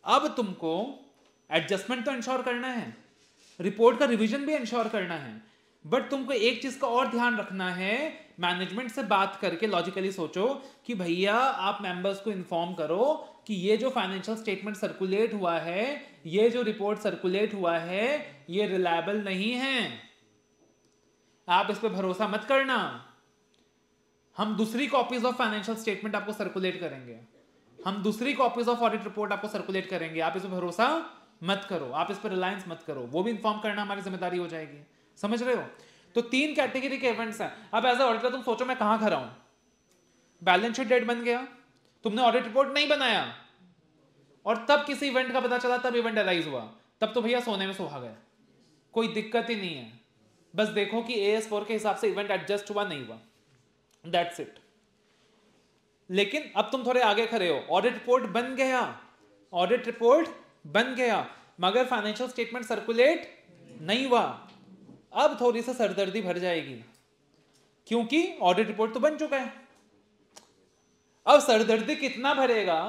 अब तुमको एडजस्टमेंट तो इंश्योर करना है, रिपोर्ट का रिवीजन भी इंश्योर करना है, बट तुमको एक चीज का और ध्यान रखना है, मैनेजमेंट से बात करके लॉजिकली सोचो कि भैया आप मेंबर्स को इन्फॉर्म करो कि ये जो फाइनेंशियल स्टेटमेंट सर्कुलेट हुआ है, ये जो रिपोर्ट सर्कुलेट हुआ है, ये रिलायबल नहीं है, आप इस पर भरोसा मत करना, हम दूसरी कॉपीज ऑफ फाइनेंशियल स्टेटमेंट आपको सर्कुलेट करेंगे, हम दूसरी कॉपीज ऑफ ऑडिट रिपोर्ट आपको सर्कुलेट करेंगे, आप इस पर भरोसा मत करो, आप इस पर रिलायंस मत करो, वो भी इन्फॉर्म करना हमारी जिम्मेदारी हो जाएगी। समझ रहे हो? तो तीन कैटेगरी के इवेंट्स हैं। अब एज ए ऑडिटर तुम सोचो मैं कहां खड़ा हूं, बैलेंस शीट डेट बन गया, तुमने ऑडिट रिपोर्ट नहीं बनाया और तब किसी इवेंट का पता चला, तब इवेंट अराइज हुआ, तब तो भैया सोने में सुहागा, कोई दिक्कत ही नहीं है, बस देखो कि AS4 के हिसाब से इवेंट एडजस्ट हुआ नहीं हुआ, दैट्स इट। लेकिन अब तुम थोड़े आगे खड़े हो, ऑडिट रिपोर्ट बन गया, मगर फाइनेंशियल स्टेटमेंट सर्कुलेट नहीं हुआ। अब थोड़ी सी सरदर्दी भर जाएगी, क्योंकि ऑडिट रिपोर्ट तो बन चुका है। अब सरदर्दी कितना भरेगा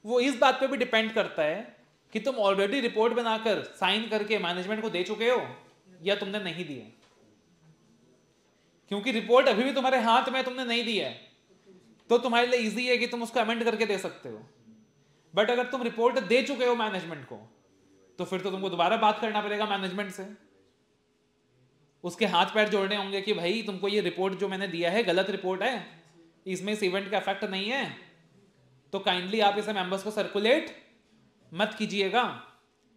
वो इस बात पे भी डिपेंड करता है कि तुम ऑलरेडी रिपोर्ट बनाकर साइन करके मैनेजमेंट को दे चुके हो या तुमने नहीं दी है। क्योंकि रिपोर्ट अभी भी तुम्हारे हाथ में, तुमने नहीं दी है, तो तुम्हारे लिए इजी है कि तुम उसको अमेंड करके दे सकते हो। बट अगर तुम रिपोर्ट दे चुके हो मैनेजमेंट को, तो फिर तो तुमको दोबारा बात करना पड़ेगा मैनेजमेंट से, उसके हाथ पैर जोड़ने होंगे कि भाई तुमको ये रिपोर्ट जो मैंने दिया है गलत रिपोर्ट है, इसमें इस इवेंट का इफेक्ट नहीं है, तो काइंडली आप इसे मेंबर्स को सर्कुलेट मत कीजिएगा,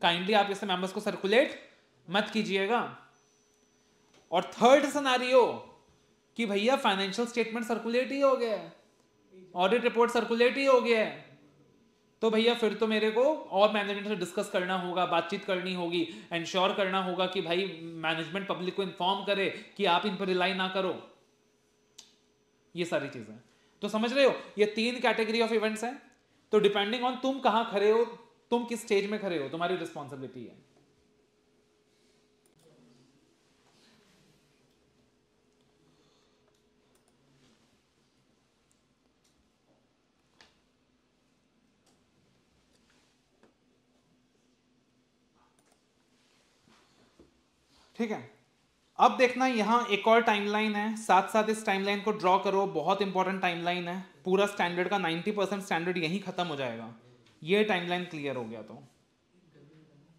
काइंडली आप इसे मेंबर्स को सर्कुलेट मत कीजिएगा। और थर्ड सिनेरियो कि भैया फाइनेंशियल स्टेटमेंट सर्कुलेट ही हो गया है, ऑडिट रिपोर्ट सर्कुलेट ही हो गया है, तो भैया फिर तो मेरे को और मैनेजमेंट से डिस्कस करना होगा, बातचीत करनी होगी, एंश्योर करना होगा कि भाई मैनेजमेंट पब्लिक को इन्फॉर्म करे कि आप इन पर रिलाई ना करो, ये सारी चीजें। तो समझ रहे हो, ये 3 कैटेगरी ऑफ इवेंट्स हैं। तो डिपेंडिंग ऑन तुम कहां खड़े हो, तुम किस स्टेज में खड़े हो, तुम्हारी रिस्पॉन्सिबिलिटी है। ठीक है, अब देखना यहां एक और टाइमलाइन है, साथ साथ इस टाइमलाइन को ड्रॉ करो, बहुत इंपॉर्टेंट टाइमलाइन है। पूरा स्टैंडर्ड का 90% स्टैंडर्ड यहीं खत्म हो जाएगा, ये टाइमलाइन क्लियर हो गया। तो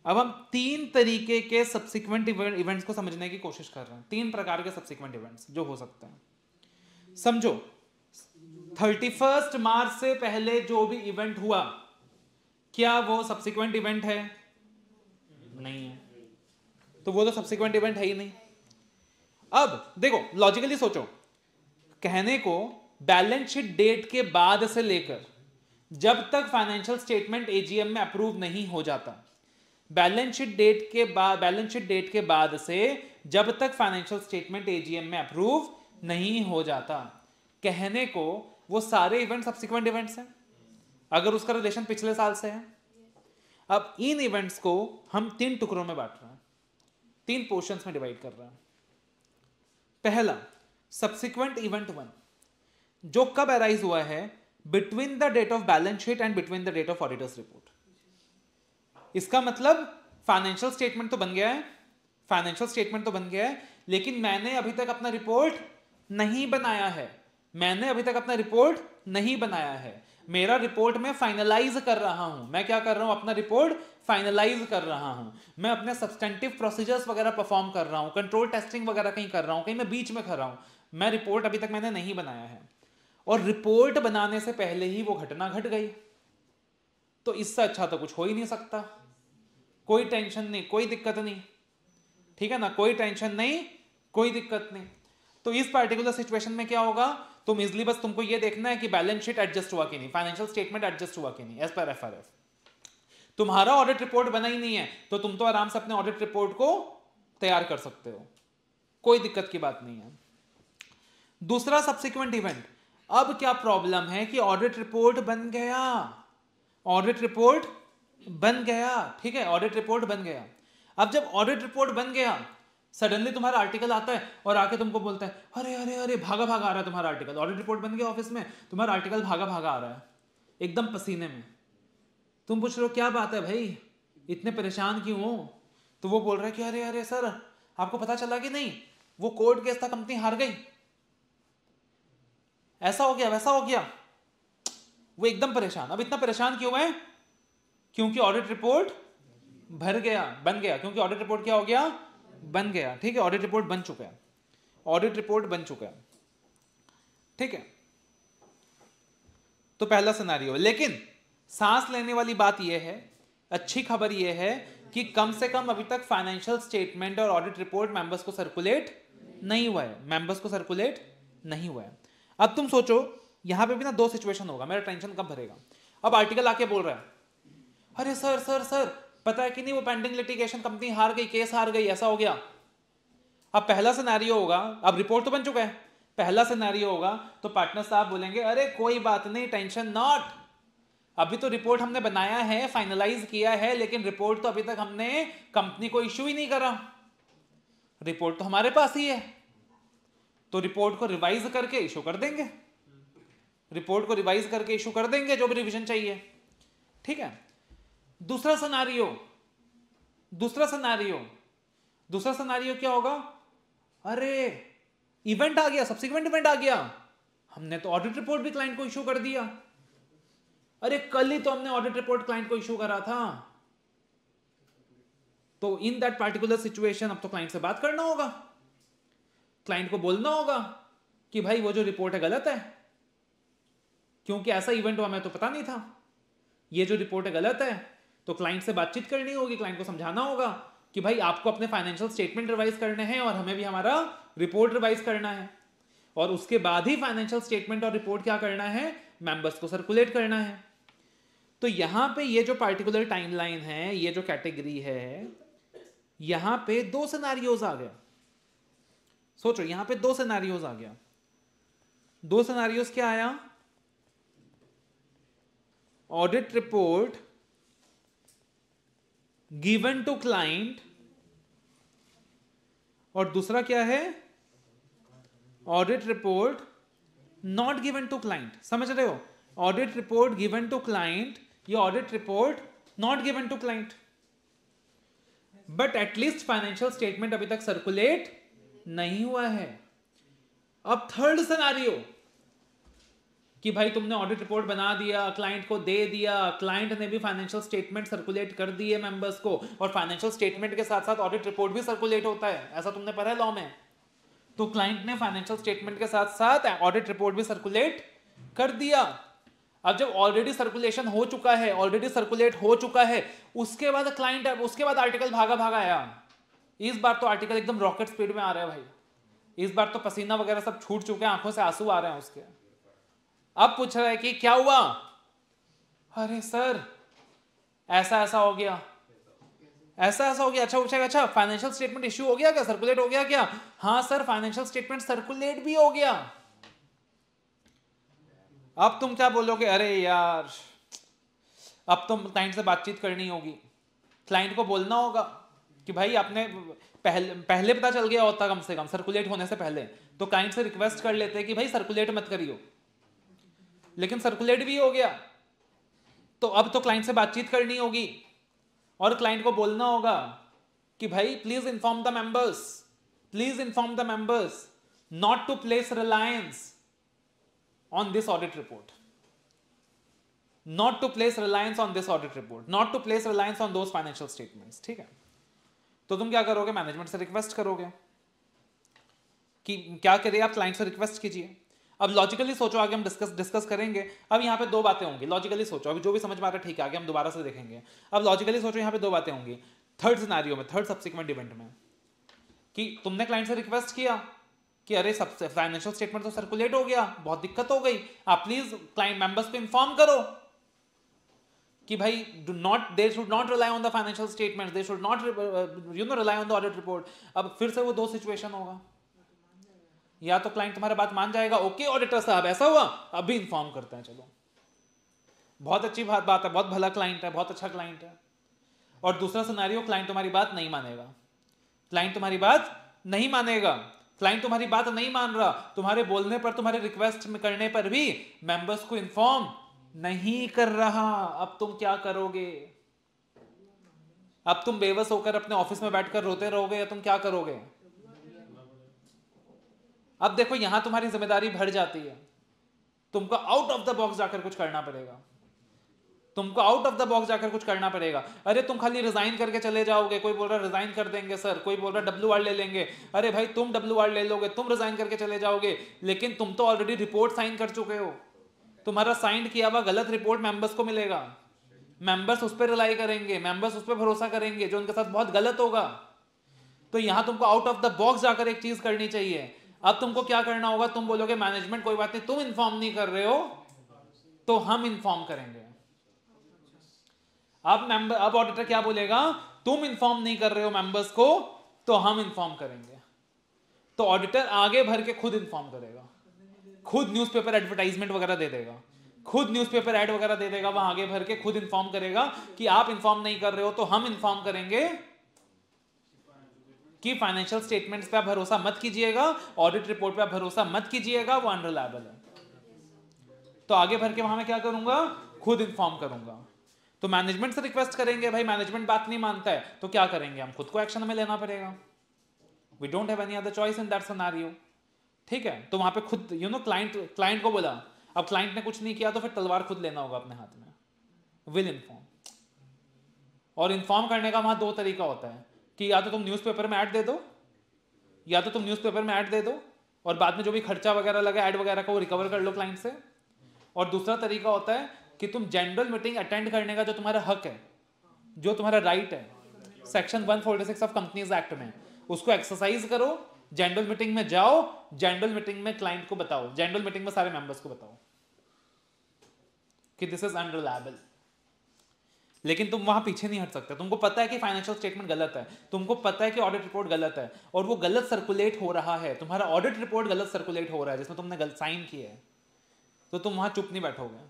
अब हम 3 तरीके के सब्सिक्वेंट इवेंट्स को समझने की कोशिश कर रहे हैं, 3 प्रकार के सब्सिक्वेंट इवेंट्स जो हो सकते हैं। समझो 31 मार्च से पहले जो भी इवेंट हुआ, क्या वो सब्सिक्वेंट इवेंट है? नहीं है, तो वो तो सब्सिक्वेंट इवेंट है ही नहीं। अब देखो लॉजिकली सोचो, कहने को बैलेंस शीट डेट के बाद से लेकर जब तक फाइनेंशियल स्टेटमेंट एजीएम में अप्रूव नहीं हो जाता, बैलेंस शीट डेट के बाद से जब तक फाइनेंशियल स्टेटमेंट एजीएम में अप्रूव नहीं हो जाता, कहने को वो सारे इवेंट सब्सिक्वेंट इवेंट्स हैं अगर उसका रिलेशन पिछले साल से है। अब इन इवेंट्स को हम 3 टुकड़ों में बांट रहे हैं, 3 पोर्शंस में डिवाइड कर रहे हैं। पहला सब्सिक्वेंट इवेंट 1, जो कब अराइज हुआ है? Between the date of balance sheet and between the date of auditor's report. इसका मतलब फाइनेंशियल स्टेटमेंट तो बन गया है, लेकिन मैंने अभी तक अपना रिपोर्ट नहीं बनाया है, मेरा रिपोर्ट में फाइनलाइज कर रहा हूं। मैं क्या कर रहा हूं? अपना रिपोर्ट फाइनलाइज कर रहा हूं, मैं अपने सब्सटेंटिव प्रोसीजर्स वगैरह परफॉर्म कर रहा हूं, कंट्रोल टेस्टिंग वगैरह कहीं कर रहा हूं, कहीं मैं बीच में कर रहा हूं, मैं रिपोर्ट अभी तक मैंने नहीं बनाया है। और रिपोर्ट बनाने से पहले ही वो घटना घट गई, तो इससे अच्छा तो कुछ हो ही नहीं सकता। कोई टेंशन नहीं, कोई दिक्कत नहीं, ठीक है ना, कोई टेंशन नहीं, कोई दिक्कत नहीं। तो इस पार्टिकुलर सिचुएशन में क्या होगा? तुम इजली बस तुमको ये देखना है कि बैलेंस शीट एडजस्ट हुआ कि नहीं, फाइनेंशियल स्टेटमेंट एडजस्ट हुआ कि नहीं एज पर एफआरएफ। तुम्हारा ऑडिट रिपोर्ट बना ही नहीं है तो तुम तो आराम से अपने ऑडिट रिपोर्ट को तैयार कर सकते हो, कोई दिक्कत की बात नहीं है। दूसरा सब्सिक्वेंट इवेंट, अब क्या प्रॉब्लम है कि ऑडिट रिपोर्ट बन गया, ठीक है, ऑडिट रिपोर्ट बन गया। अब जब ऑडिट रिपोर्ट बन गया, सडनली तुम्हारा आर्टिकल आता है और आके तुमको बोलता है अरे अरे अरे भागा भागा आ रहा है तुम्हारा आर्टिकल, ऑडिट रिपोर्ट बन गया ऑफिस में, तुम्हारा आर्टिकल भागा भागा आ रहा है एकदम पसीने में। तुम पूछ रहे हो क्या बात है भाई, इतने परेशान क्यों हो? तो वो बोल रहा है कि अरे अरे सर, आपको पता चला कि नहीं, वो कोर्ट केस था, कंपनी हार गई, ऐसा हो गया वैसा हो गया। वो एकदम परेशान। अब इतना परेशान क्यों है? क्योंकि ऑडिट रिपोर्ट बन गया, क्योंकि ऑडिट रिपोर्ट क्या हो गया? बन गया। ठीक है, ऑडिट रिपोर्ट बन चुका है, ठीक है। तो पहला सिनेरियो। लेकिन सांस लेने वाली बात यह है, अच्छी खबर यह है कि कम से कम अभी तक फाइनेंशियल स्टेटमेंट और ऑडिट रिपोर्ट मेंबर्स को सर्कुलेट नहीं हुआ है, अब तुम सोचो यहां पे भी ना 2 सिचुएशन होगा, मेरा टेंशन कब भरेगा। अब आर्टिकल आके बोल रहा है अरे सर सर सर पता है कि नहीं, वो पेंडिंग लिटिगेशन, कंपनी हार गई, केस हार गई, ऐसा हो गया। अब पहला सिनेरियो होगा, अब रिपोर्ट तो बन चुका है, पहला सिनेरियो होगा तो पार्टनर साहब बोलेंगे अरे कोई बात नहीं, टेंशन नॉट, अभी तो रिपोर्ट हमने बनाया है, फाइनलाइज किया है, लेकिन रिपोर्ट तो अभी तक हमने कंपनी को इश्यू ही नहीं करा। रिपोर्ट तो हमारे पास ही है, तो रिपोर्ट को रिवाइज करके इशू कर देंगे, रिपोर्ट को रिवाइज करके इशू कर देंगे जो भी रिवीजन चाहिए। ठीक है। दूसरा सिनेरियो क्या होगा? अरे इवेंट आ गया, सब्सिक्वेंट इवेंट आ गया, हमने तो ऑडिट रिपोर्ट भी क्लाइंट को इशू कर दिया, अरे कल ही तो हमने ऑडिट रिपोर्ट क्लाइंट को इशू करा था। तो इन दैट पार्टिकुलर सिचुएशन अब तो क्लाइंट से बात करना होगा, क्लाइंट को बोलना होगा कि भाई वो जो रिपोर्ट है गलत है, क्योंकि ऐसा इवेंट हुआ हमें तो पता नहीं था, ये जो रिपोर्ट है गलत है। तो क्लाइंट से बातचीत करनी होगी, क्लाइंट को समझाना होगा कि भाई आपको अपने फाइनेंशियल स्टेटमेंट रिवाइज करने हैं और हमें भी हमारा रिपोर्ट रिवाइज करना है, और उसके बाद ही फाइनेंशियल स्टेटमेंट और रिपोर्ट क्या करना है, मेंबर्स को सर्कुलेट करना है। तो यहां पे ये जो पार्टिकुलर टाइमलाइन है, ये जो कैटेगरी है, यहां पे दो सिनेरियोज आ गया। सोचो यहां पे दो सिनेरियोज आ गया। दो सिनेरियोज क्या आया? Audit report given to client, और दूसरा क्या है? Audit report not given to client. समझ रहे हो? Audit report given to client या audit report not given to client, but at least financial statement अभी तक सर्कुलेट नहीं हुआ है। अब थर्ड सिनेरियो कि भाई तुमने ऑडिट रिपोर्ट बना दिया, क्लाइंट को दे दिया, क्लाइंट ने भी फाइनेंशियल स्टेटमेंट सर्कुलेट कर दिए मेंबर्स को, और फाइनेंशियल स्टेटमेंट के साथ साथ ऑडिट रिपोर्ट भी सर्कुलेट होता है, ऐसा तुमने पढ़ा है लॉ में। तो क्लाइंट ने फाइनेंशियल स्टेटमेंट के साथ साथ ऑडिट रिपोर्ट भी सर्कुलेट कर दिया। अब जब ऑलरेडी सर्कुलेशन हो चुका है, ऑलरेडी सर्कुलेट हो चुका है, उसके बाद क्लाइंट, उसके बाद आर्टिकल भागा आया। इस बार तो आर्टिकल एकदम रॉकेट स्पीड में आ रहा है भाई, इस बार तो पसीना वगैरह सब छूट चुके हैं, आंखों से आंसू आ रहे हैं उसके। अब पूछ रहा है कि क्या हुआ? अरे सर ऐसा ऐसा हो गया, ऐसा ऐसा हो गया। अच्छा पूछेगा, अच्छा फाइनेंशियल स्टेटमेंट इश्यू हो गया क्या, सर्कुलेट हो गया क्या? हाँ सर फाइनेंशियल स्टेटमेंट सर्कुलेट भी हो गया। अब तुम क्या बोलोगे? अरे यार अब तुम क्लाइंट से बातचीत करनी होगी, क्लाइंट को बोलना होगा कि भाई आपने पहले पता चल गया होता, कम से कम सर्कुलेट होने से पहले, तो क्लाइंट से रिक्वेस्ट कर लेते कि भाई सर्कुलेट मत करियो, लेकिन सर्कुलेट भी हो गया। तो अब तो क्लाइंट से बातचीत करनी होगी और क्लाइंट को बोलना होगा कि भाई please inform the members, please inform the members not to place reliance on this audit report, not to place reliance on this audit report, not to place reliance on those financial statements। ठीक है, तो तुम क्या करोगे? Management से request करोगे कि क्या करें आप, क्लाइंट से रिक्वेस्ट कीजिए। अब लॉजिकली सोचो, आगे हम डिस्कस करेंगे। अब यहाँ पे दो बातें होंगी, लॉजिकली सोचो, अभी जो भी समझ में आ रहा है ठीक है, आगे हम दोबारा से देखेंगे। अब लॉजिकली सोचो, यहाँ पे दो बातें होंगी थर्ड सिनेरियो में, थर्ड सब्सिक्वेंट इवेंट में, कि तुमने क्लाइंट से रिक्वेस्ट किया कि अरे सब फाइनेंशियल स्टेटमेंट तो सर्कुलेट हो गया, बहुत दिक्कत हो गई, आप प्लीज क्लाइंट मेंबर्स को इन्फॉर्म करो कि भाई they should not rely on the financial statement, they should not rely on the audit report. अब फिर से वो दो सिचुएशन होगा, या तो क्लाइंट तुम्हारा बात मान जाएगा, ओके ऑडिटर साहब ऐसा हुआ, अभी इन्फॉर्म करते हैं, चलो बहुत अच्छी बात है, बहुत भला क्लाइंट है, बहुत अच्छा क्लाइंट है। और दूसरा सिनेरियो, क्लाइंट तुम्हारी बात नहीं मानेगा, क्लाइंट तुम्हारी बात नहीं मानेगा, क्लाइंट तुम्हारी बात नहीं मान रहा, तुम्हारे बोलने पर, तुम्हारे रिक्वेस्ट में करने पर भी मेंबर्स को इन्फॉर्म नहीं कर रहा। अब तुम क्या करोगे? अब तुम बेबस होकर अपने ऑफिस में बैठकर रोते रहोगे या तुम क्या करोगे? अब देखो यहां तुम्हारी जिम्मेदारी बढ़ जाती है, तुमको आउट ऑफ द बॉक्स जाकर कुछ करना पड़ेगा, तुमको आउट ऑफ द बॉक्स जाकर कुछ करना पड़ेगा। अरे तुम खाली रिजाइन करके चले जाओगे, कोई बोल रहा है रिजाइन कर देंगे सर, कोई बोल रहा है WR ले लेंगे। अरे भाई तुम WR ले लोगे, तुम रिजाइन करके चले जाओगे, लेकिन तुम तो ऑलरेडी रिपोर्ट साइन कर चुके हो, तुम्हारा साइन किया हुआ गलत रिपोर्ट मेंबर्स को मिलेगा, मेंबर्स उस पर रिलाई करेंगे, मेंबर्स उस पर भरोसा करेंगे, जो उनके साथ बहुत गलत होगा। तो यहां तुमको आउट ऑफ द बॉक्स जाकर एक चीज करनी चाहिए। अब तुमको क्या करना होगा? तुम बोलोगे मैनेजमेंट कोई बात नहीं, तुम इन्फॉर्म नहीं कर रहे हो तो हम इन्फॉर्म करेंगे। अब ऑडिटर क्या बोलेगा? तुम इन्फॉर्म नहीं कर रहे हो मेंबर्स को तो हम इन्फॉर्म करेंगे। तो ऑडिटर आगे भर के खुद इन्फॉर्म करेगा, खुद न्यूज़पेपर एडवर्टाइजमेंट वगैरह दे देगा, खुद न्यूज़पेपर ऐड वगैरह दे देगा, वहां आगे भर के खुद इन्फॉर्म करेगा कि आप इन्फॉर्म नहीं कर रहे हो तो हम इन्फॉर्म करेंगे कि फाइनेंशियल स्टेटमेंट्स पे आप भरोसा मत कीजिएगा, ऑडिट रिपोर्ट पे आप भरोसा मत कीजिएगा, वो अनरिलायबल है। तो आगे भर के वहां मैं क्या करूंगा, खुद इन्फॉर्म करूंगा। तो मैनेजमेंट से रिक्वेस्ट करेंगे, भाई मैनेजमेंट बात नहीं मानता है, तो क्या करेंगे, हम खुद को एक्शन में लेना पड़ेगा। We don't have any other choice in that scenario. ठीक है, तो वहां पे खुद क्लाइंट को बोला, अब क्लाइंट ने कुछ नहीं किया तो फिर तलवार खुद लेना होगा अपने हाथ में, विल इन्फॉर्म। और इन्फॉर्म करने का वहां दो तरीका होता है कि या तो तुम न्यूज़पेपर में ऐड दे दो, या तो तुम न्यूज़पेपर में ऐड दे दो और बाद में जो भी खर्चा वगैरह लगा ऐड वगैरह का वो रिकवर कर लो क्लाइंट से। और दूसरा तरीका होता है कि तुम जनरल मीटिंग अटेंड करने का जो तुम्हारा हक है, जो तुम्हारा राइट है सेक्शन 146 ऑफ कंपनीज एक्ट में, उसको एक्सरसाइज करो, जनरल मीटिंग में जाओ, जनरल मीटिंग में क्लाइंट को बताओ, जनरल मीटिंग में सारे मेंबर्स को बताओ कि दिस इज अनरिलायबल। लेकिन तुम वहां पीछे नहीं हट सकते, तुमको पता है कि फाइनेंशियल स्टेटमेंट गलत है, तुमको पता है कि ऑडिट रिपोर्ट गलत है और वो गलत सर्कुलेट हो रहा है, तुम्हारा ऑडिट रिपोर्ट गलत सर्कुलेट हो रहा है जिसमें तुमने गलत साइन किया है, तो तुम वहां चुप नहीं बैठोगे।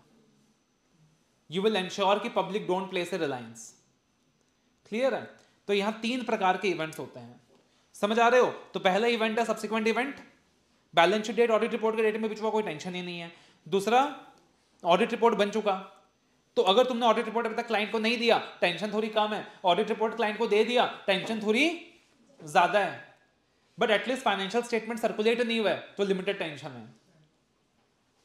यू विल एंश्योर कि public don't place a Reliance. Clear है? तो यहां 3 प्रकार के इवेंट्स होते हैं, समझ आ रहे हो? तो पहला इवेंट है subsequent event, balance sheet date audit report के डेट में बीच में कोई टेंशन ही नहीं है। दूसरा, ऑडिट रिपोर्ट बन चुका, तो अगर तुमने ऑडिट रिपोर्ट अभी तक क्लाइंट को नहीं दिया, टेंशन थोड़ी कम है, ऑडिट रिपोर्ट क्लाइंट को दे दिया, टेंशन थोड़ी ज्यादा है। But at least financial statement circulate नहीं हुआ है तो लिमिटेड टेंशन है।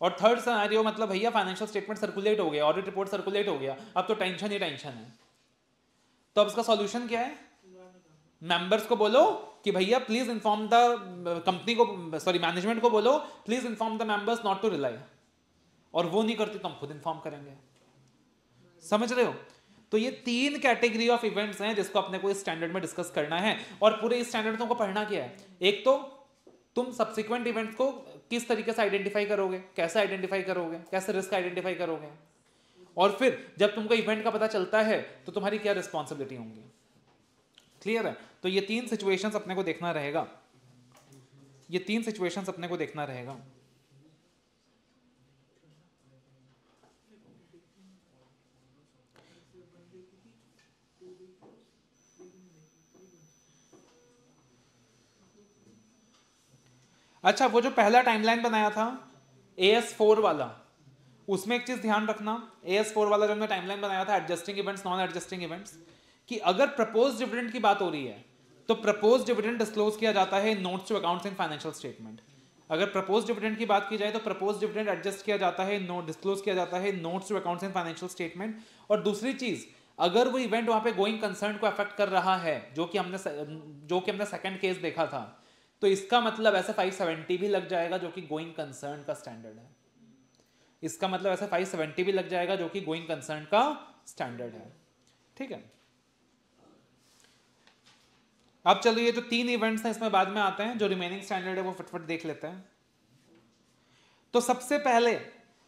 और थर्ड सिनेरियो, मतलब भैया फाइनेंशियल स्टेटमेंट सर्कुलेट हो गया, ऑडिट रिपोर्ट सर्कुलेट हो गया, अब तो टेंशन ही टेंशन है। तो अब इसका सॉल्यूशन क्या है? मेंबर्स को बोलो कि भैया प्लीज इन्फॉर्म द कंपनी को, सॉरी मैनेजमेंट को बोलो please inform the members not to rely, और वो नहीं करती तो हम खुद इन्फॉर्म करेंगे। समझ रहे हो? तो ये 3 कैटेगरी ऑफ इवेंट्स हैं जिसको अपने को इस स्टैंडर्ड में डिस्कस करना है। और पूरे इस स्टैंडर्ड में तुमको पढ़ना क्या है? एक तो तुम सब्सिक्वेंट इवेंट्स को किस तरीके से आइडेंटिफाई करोगे, कैसे आइडेंटिफाई करोगे, कैसे रिस्क आइडेंटिफाई करोगे, और फिर जब तुमको इवेंट का पता चलता है तो तुम्हारी क्या रिस्पॉन्सिबिलिटी होंगी। क्लियर है? तो ये 3 सिचुएशंस अपने को देखना रहेगा, ये 3 सिचुएशंस अपने को देखना रहेगा। अच्छा, वो जो पहला टाइमलाइन बनाया था AS4 वाला, उसमें एक चीज ध्यान रखना, AS4 वाला जो हमने टाइमलाइन बनाया था adjusting events, non adjusting events, कि अगर प्रपोज डिविडेंड की बात हो रही है तो प्रपोज डिविडेंड डिस्क्लोज किया जाता है notes to accounts in financial statement. अगर प्रपोज डिविडेंड की बात की जाए तो प्रपोज डिविडेंड एडजस्ट किया जाता है, डिस्क्लोज किया जाता है notes to accounts in financial statement. और दूसरी चीज, अगर वो इवेंट वहां पे गोइंग कंसर्न को अफेक्ट कर रहा है, जो कि हमने सेकंड केस देखा था, तो इसका मतलब ऐसे 570 भी लग जाएगा जो कि गोइंग कंसर्न का स्टैंडर्ड है। इसका मतलब ऐसे 570 भी लग जाएगा जो कि गोइंग कंसर्न का स्टैंडर्ड है। ठीक है, अब चलो ये जो 3 इवेंट्स हैं इसमें बाद में आते हैं, जो रिमेनिंग स्टैंडर्ड है वो फटफट देख लेते हैं। तो सबसे पहले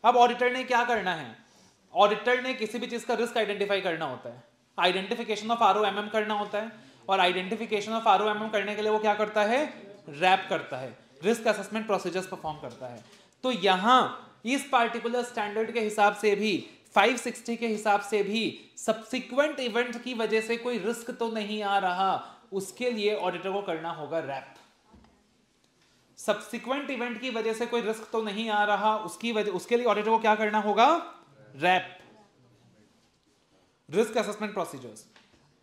अब ऑडिटर ने क्या करना है? ऑडिटर ने किसी भी चीज का रिस्क आइडेंटिफाई करना होता है, आइडेंटिफिकेशन ऑफ ROMM करना होता है, और आइडेंटिफिकेशन ऑफ ROMM करने के लिए वो क्या करता है? रैप करता है, रिस्क असेसमेंट प्रोसीजर्स परफॉर्म करता है। तो यहां इस पार्टिकुलर स्टैंडर्ड के हिसाब से भी, 560 के हिसाब से भी, सब्सिक्वेंट इवेंट की वजह से कोई रिस्क तो नहीं आ रहा, उसके लिए ऑडिटर को करना होगा रैप। सब्सिक्वेंट इवेंट की वजह से कोई रिस्क तो नहीं आ रहा, उसके लिए ऑडिटर को क्या करना होगा? RAP, risk assessment procedures.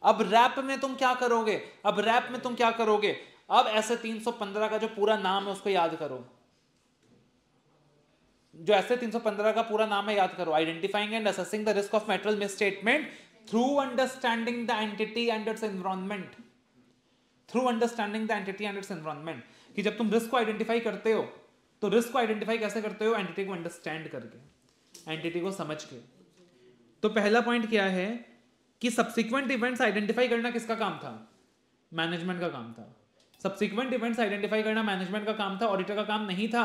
अब रैप में तुम क्या करोगे? अब ऐसे 315 का जो पूरा नाम है उसको याद करो, जो ऐसे 315 का पूरा नाम है याद करो। Identifying and assessing the risk of material misstatement through understanding the entity and it's environment, through understanding the entity and it's environment. कि जब तुम रिस्क को आइडेंटिफाई करते हो तो रिस्क को आइडेंटिफाई कैसे करते हो? एंटिटी को अंडरस्टैंड करके, एंटिटी को समझ के। तो पहला पॉइंट क्या है कि सब्सिक्वेंट इवेंट्स आइडेंटिफाई करना किसका काम था? मैनेजमेंट का काम था। सब्सिक्वेंट इवेंट्स आइडेंटिफाई करना मैनेजमेंट का काम था, ऑडिटर का काम नहीं था।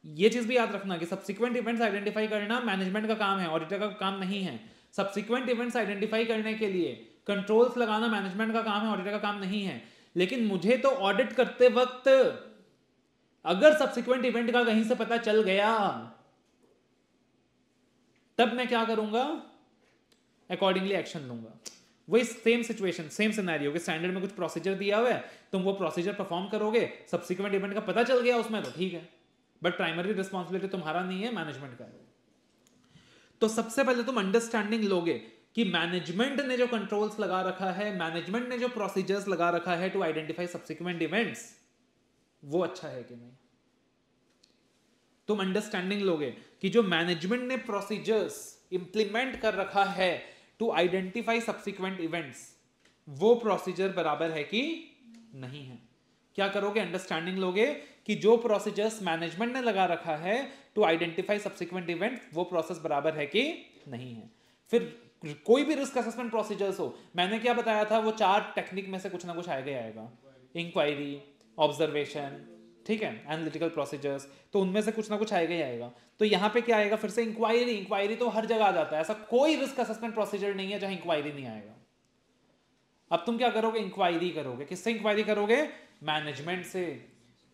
ये चीज भी याद रखना कि सब्सिक्वेंट इवेंट्स आइडेंटिफाई करना मैनेजमेंट का काम है, ऑडिटर का काम नहीं है। सब्सिक्वेंट इवेंट्स आइडेंटिफाई करने के लिए कंट्रोल्स लगाना मैनेजमेंट का काम है, ऑडिटर का काम नहीं है। लेकिन मुझे तो ऑडिट करते वक्त अगर सब्सिक्वेंट इवेंट का कहीं से पता चल गया तब मैं क्या करूंगा? अकॉर्डिंगली एक्शन लूंगा। वही सेम सिचुएशन, सेम सिनेरियो कि स्टैंडर्ड में कुछ प्रोसीजर दिया हुआ है, तुम वो प्रोसीजर परफॉर्म करोगे, सब्सिक्वेंट इवेंट का पता चल गया उसमें तो ठीक है, बट प्राइमरी रिस्पॉन्सिबिलिटी तुम्हारा नहीं है, मैनेजमेंट का है। तो सबसे पहले तुम अंडरस्टैंडिंग लोगे कि मैनेजमेंट ने जो कंट्रोल्स लगा रखा है, मैनेजमेंट ने जो प्रोसीजर्स लगा रखा है टू आइडेंटिफाई सब्सिक्वेंट इवेंट्स, वो अच्छा है कि नहीं। तुम अंडरस्टैंडिंग लोगे कि जो मैनेजमेंट ने प्रोसीजर्स इंप्लीमेंट कर रखा है टू आइडेंटिफाई सब्सिक्वेंट इवेंट्स, वो प्रोसीजर बराबर है कि नहीं है। क्या करोगे, अंडरस्टैंडिंग लोगे कि जो प्रोसीजर्स मैनेजमेंट ने लगा रखा है टू आइडेंटिफाई सब्सिक्वेंट इवेंट, वो प्रोसेस बराबर है कि नहीं है। फिर कोई भी रिस्क असेसमेंट प्रोसीजर्स हो, मैंने क्या बताया था, वो 4 टेक्निक में से कुछ ना कुछ आएगा ही आएगा, इंक्वायरी, ऑब्जर्वेशन, ठीक है, एनालिटिकल प्रोसीजर्स, तो उनमें से कुछ ना कुछ आएगा ही आएगा। तो यहाँ पे क्या आएगा, फिर से इंक्वायरी। इंक्वायरी तो हर जगह आ जाता है, ऐसा कोई रिस्क असेसमेंट प्रोसीजर नहीं है जहां इंक्वायरी नहीं आएगा। अब तुम क्या करोगे, इंक्वायरी करोगे। किससे इंक्वायरी करोगे, मैनेजमेंट से,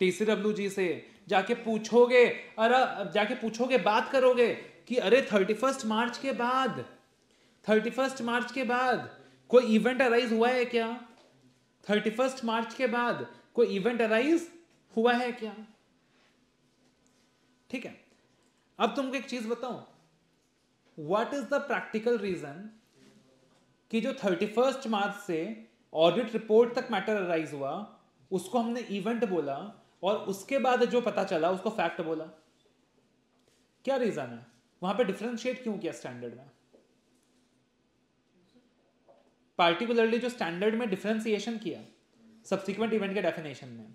टीसीडब्ल्यूजी से जाके पूछोगे, अरे जाके पूछोगे, बात करोगे कि अरे 31 मार्च के बाद, 31 मार्च के बाद कोई इवेंट अराइज हुआ है क्या, 31 मार्च के बाद कोई इवेंट अराइज हुआ है क्या, ठीक है। अब तुमको एक चीज बताऊं, what is the practical reason कि जो 31 मार्च से ऑडिट रिपोर्ट तक मैटर अराइज हुआ, उसको हमने इवेंट बोला, और उसके बाद जो पता चला उसको फैक्ट बोला। क्या रीजन है, वहां पे डिफरेंशिएट क्यों किया स्टैंडर्ड में, पार्टिकुलरली जो स्टैंडर्ड में डिफरेंशिएशन किया सब्सिक्वेंट इवेंट के डेफिनेशन में,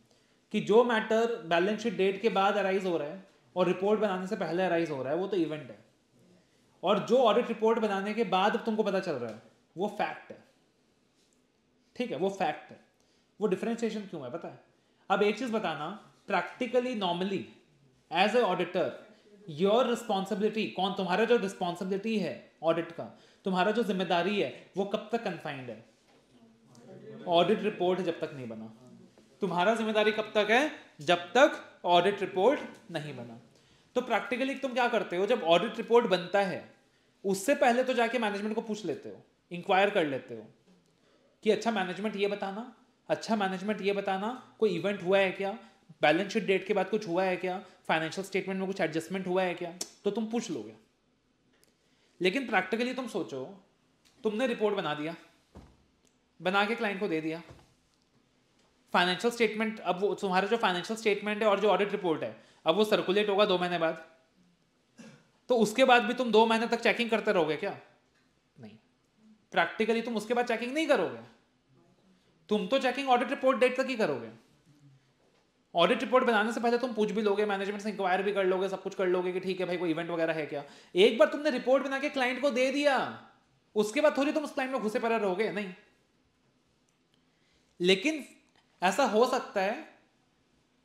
कि जो मैटर बैलेंस शीट डेट के बाद अराइज हो रहा है और रिपोर्ट बनाने से पहले अराइज हो रहा है वो तो इवेंट है, और जो ऑडिट रिपोर्ट बनाने के बाद तुमको पता चल रहा है वो फैक्ट है, ठीक है, वो फैक्ट है। वो डिफरेंशिएशन क्यों है पता है। अब एक चीज बताना, practically normally as a auditor your responsibility, कौन तुम्हारा जो रिस्पॉन्सिबिलिटी है ऑडिट का, तुम्हारा जो जिम्मेदारी है वो कब तक कन्फाइंड है, ऑडिट रिपोर्ट जब तक नहीं बना। तुम्हारा जिम्मेदारी कब तक है, जब तक ऑडिट रिपोर्ट नहीं बना। तो प्रैक्टिकली तुम क्या करते हो, जब ऑडिट रिपोर्ट बनता है उससे पहले तो जाके मैनेजमेंट को पूछ लेते हो, इंक्वायर कर लेते हो कि अच्छा मैनेजमेंट ये बताना, अच्छा मैनेजमेंट ये बताना कोई इवेंट हुआ है क्या, बैलेंस शीट डेट के बाद कुछ हुआ है क्या, फाइनेंशियल स्टेटमेंट में कुछ एडजस्टमेंट हुआ है क्या, तो तुम पूछ लोगे। लेकिन प्रैक्टिकली तुम सोचो, तुमने रिपोर्ट बना दिया, बना के क्लाइंट को दे दिया, फाइनेंशियल स्टेटमेंट, अब वो तुम्हारा जो फाइनेंशियल स्टेटमेंट है और जो ऑडिट रिपोर्ट है अब वो सर्कुलेट होगा 2 महीने बाद, तो उसके बाद भी तुम 2 महीने तक चेकिंग करते रहोगे क्या, नहीं। प्रैक्टिकली तुम उसके बाद चेकिंग नहीं करोगे, तुम तो चेकिंग ऑडिट रिपोर्ट डेट तक ही करोगे। ऑडिट रिपोर्ट बनाने से पहले तुम पूछ भी लोगे, मैनेजमेंट से इंक्वायर भी कर लोगे, सब कुछ कर लोगे कि ठीक है भाई कोई इवेंट वगैरह है क्या। एक बार तुमने रिपोर्ट बना के क्लाइंट को दे दिया, उसके बाद थोड़ी तुम उस क्लाइंट में घुसे पड़े रहोगे, नहीं। लेकिन ऐसा हो सकता है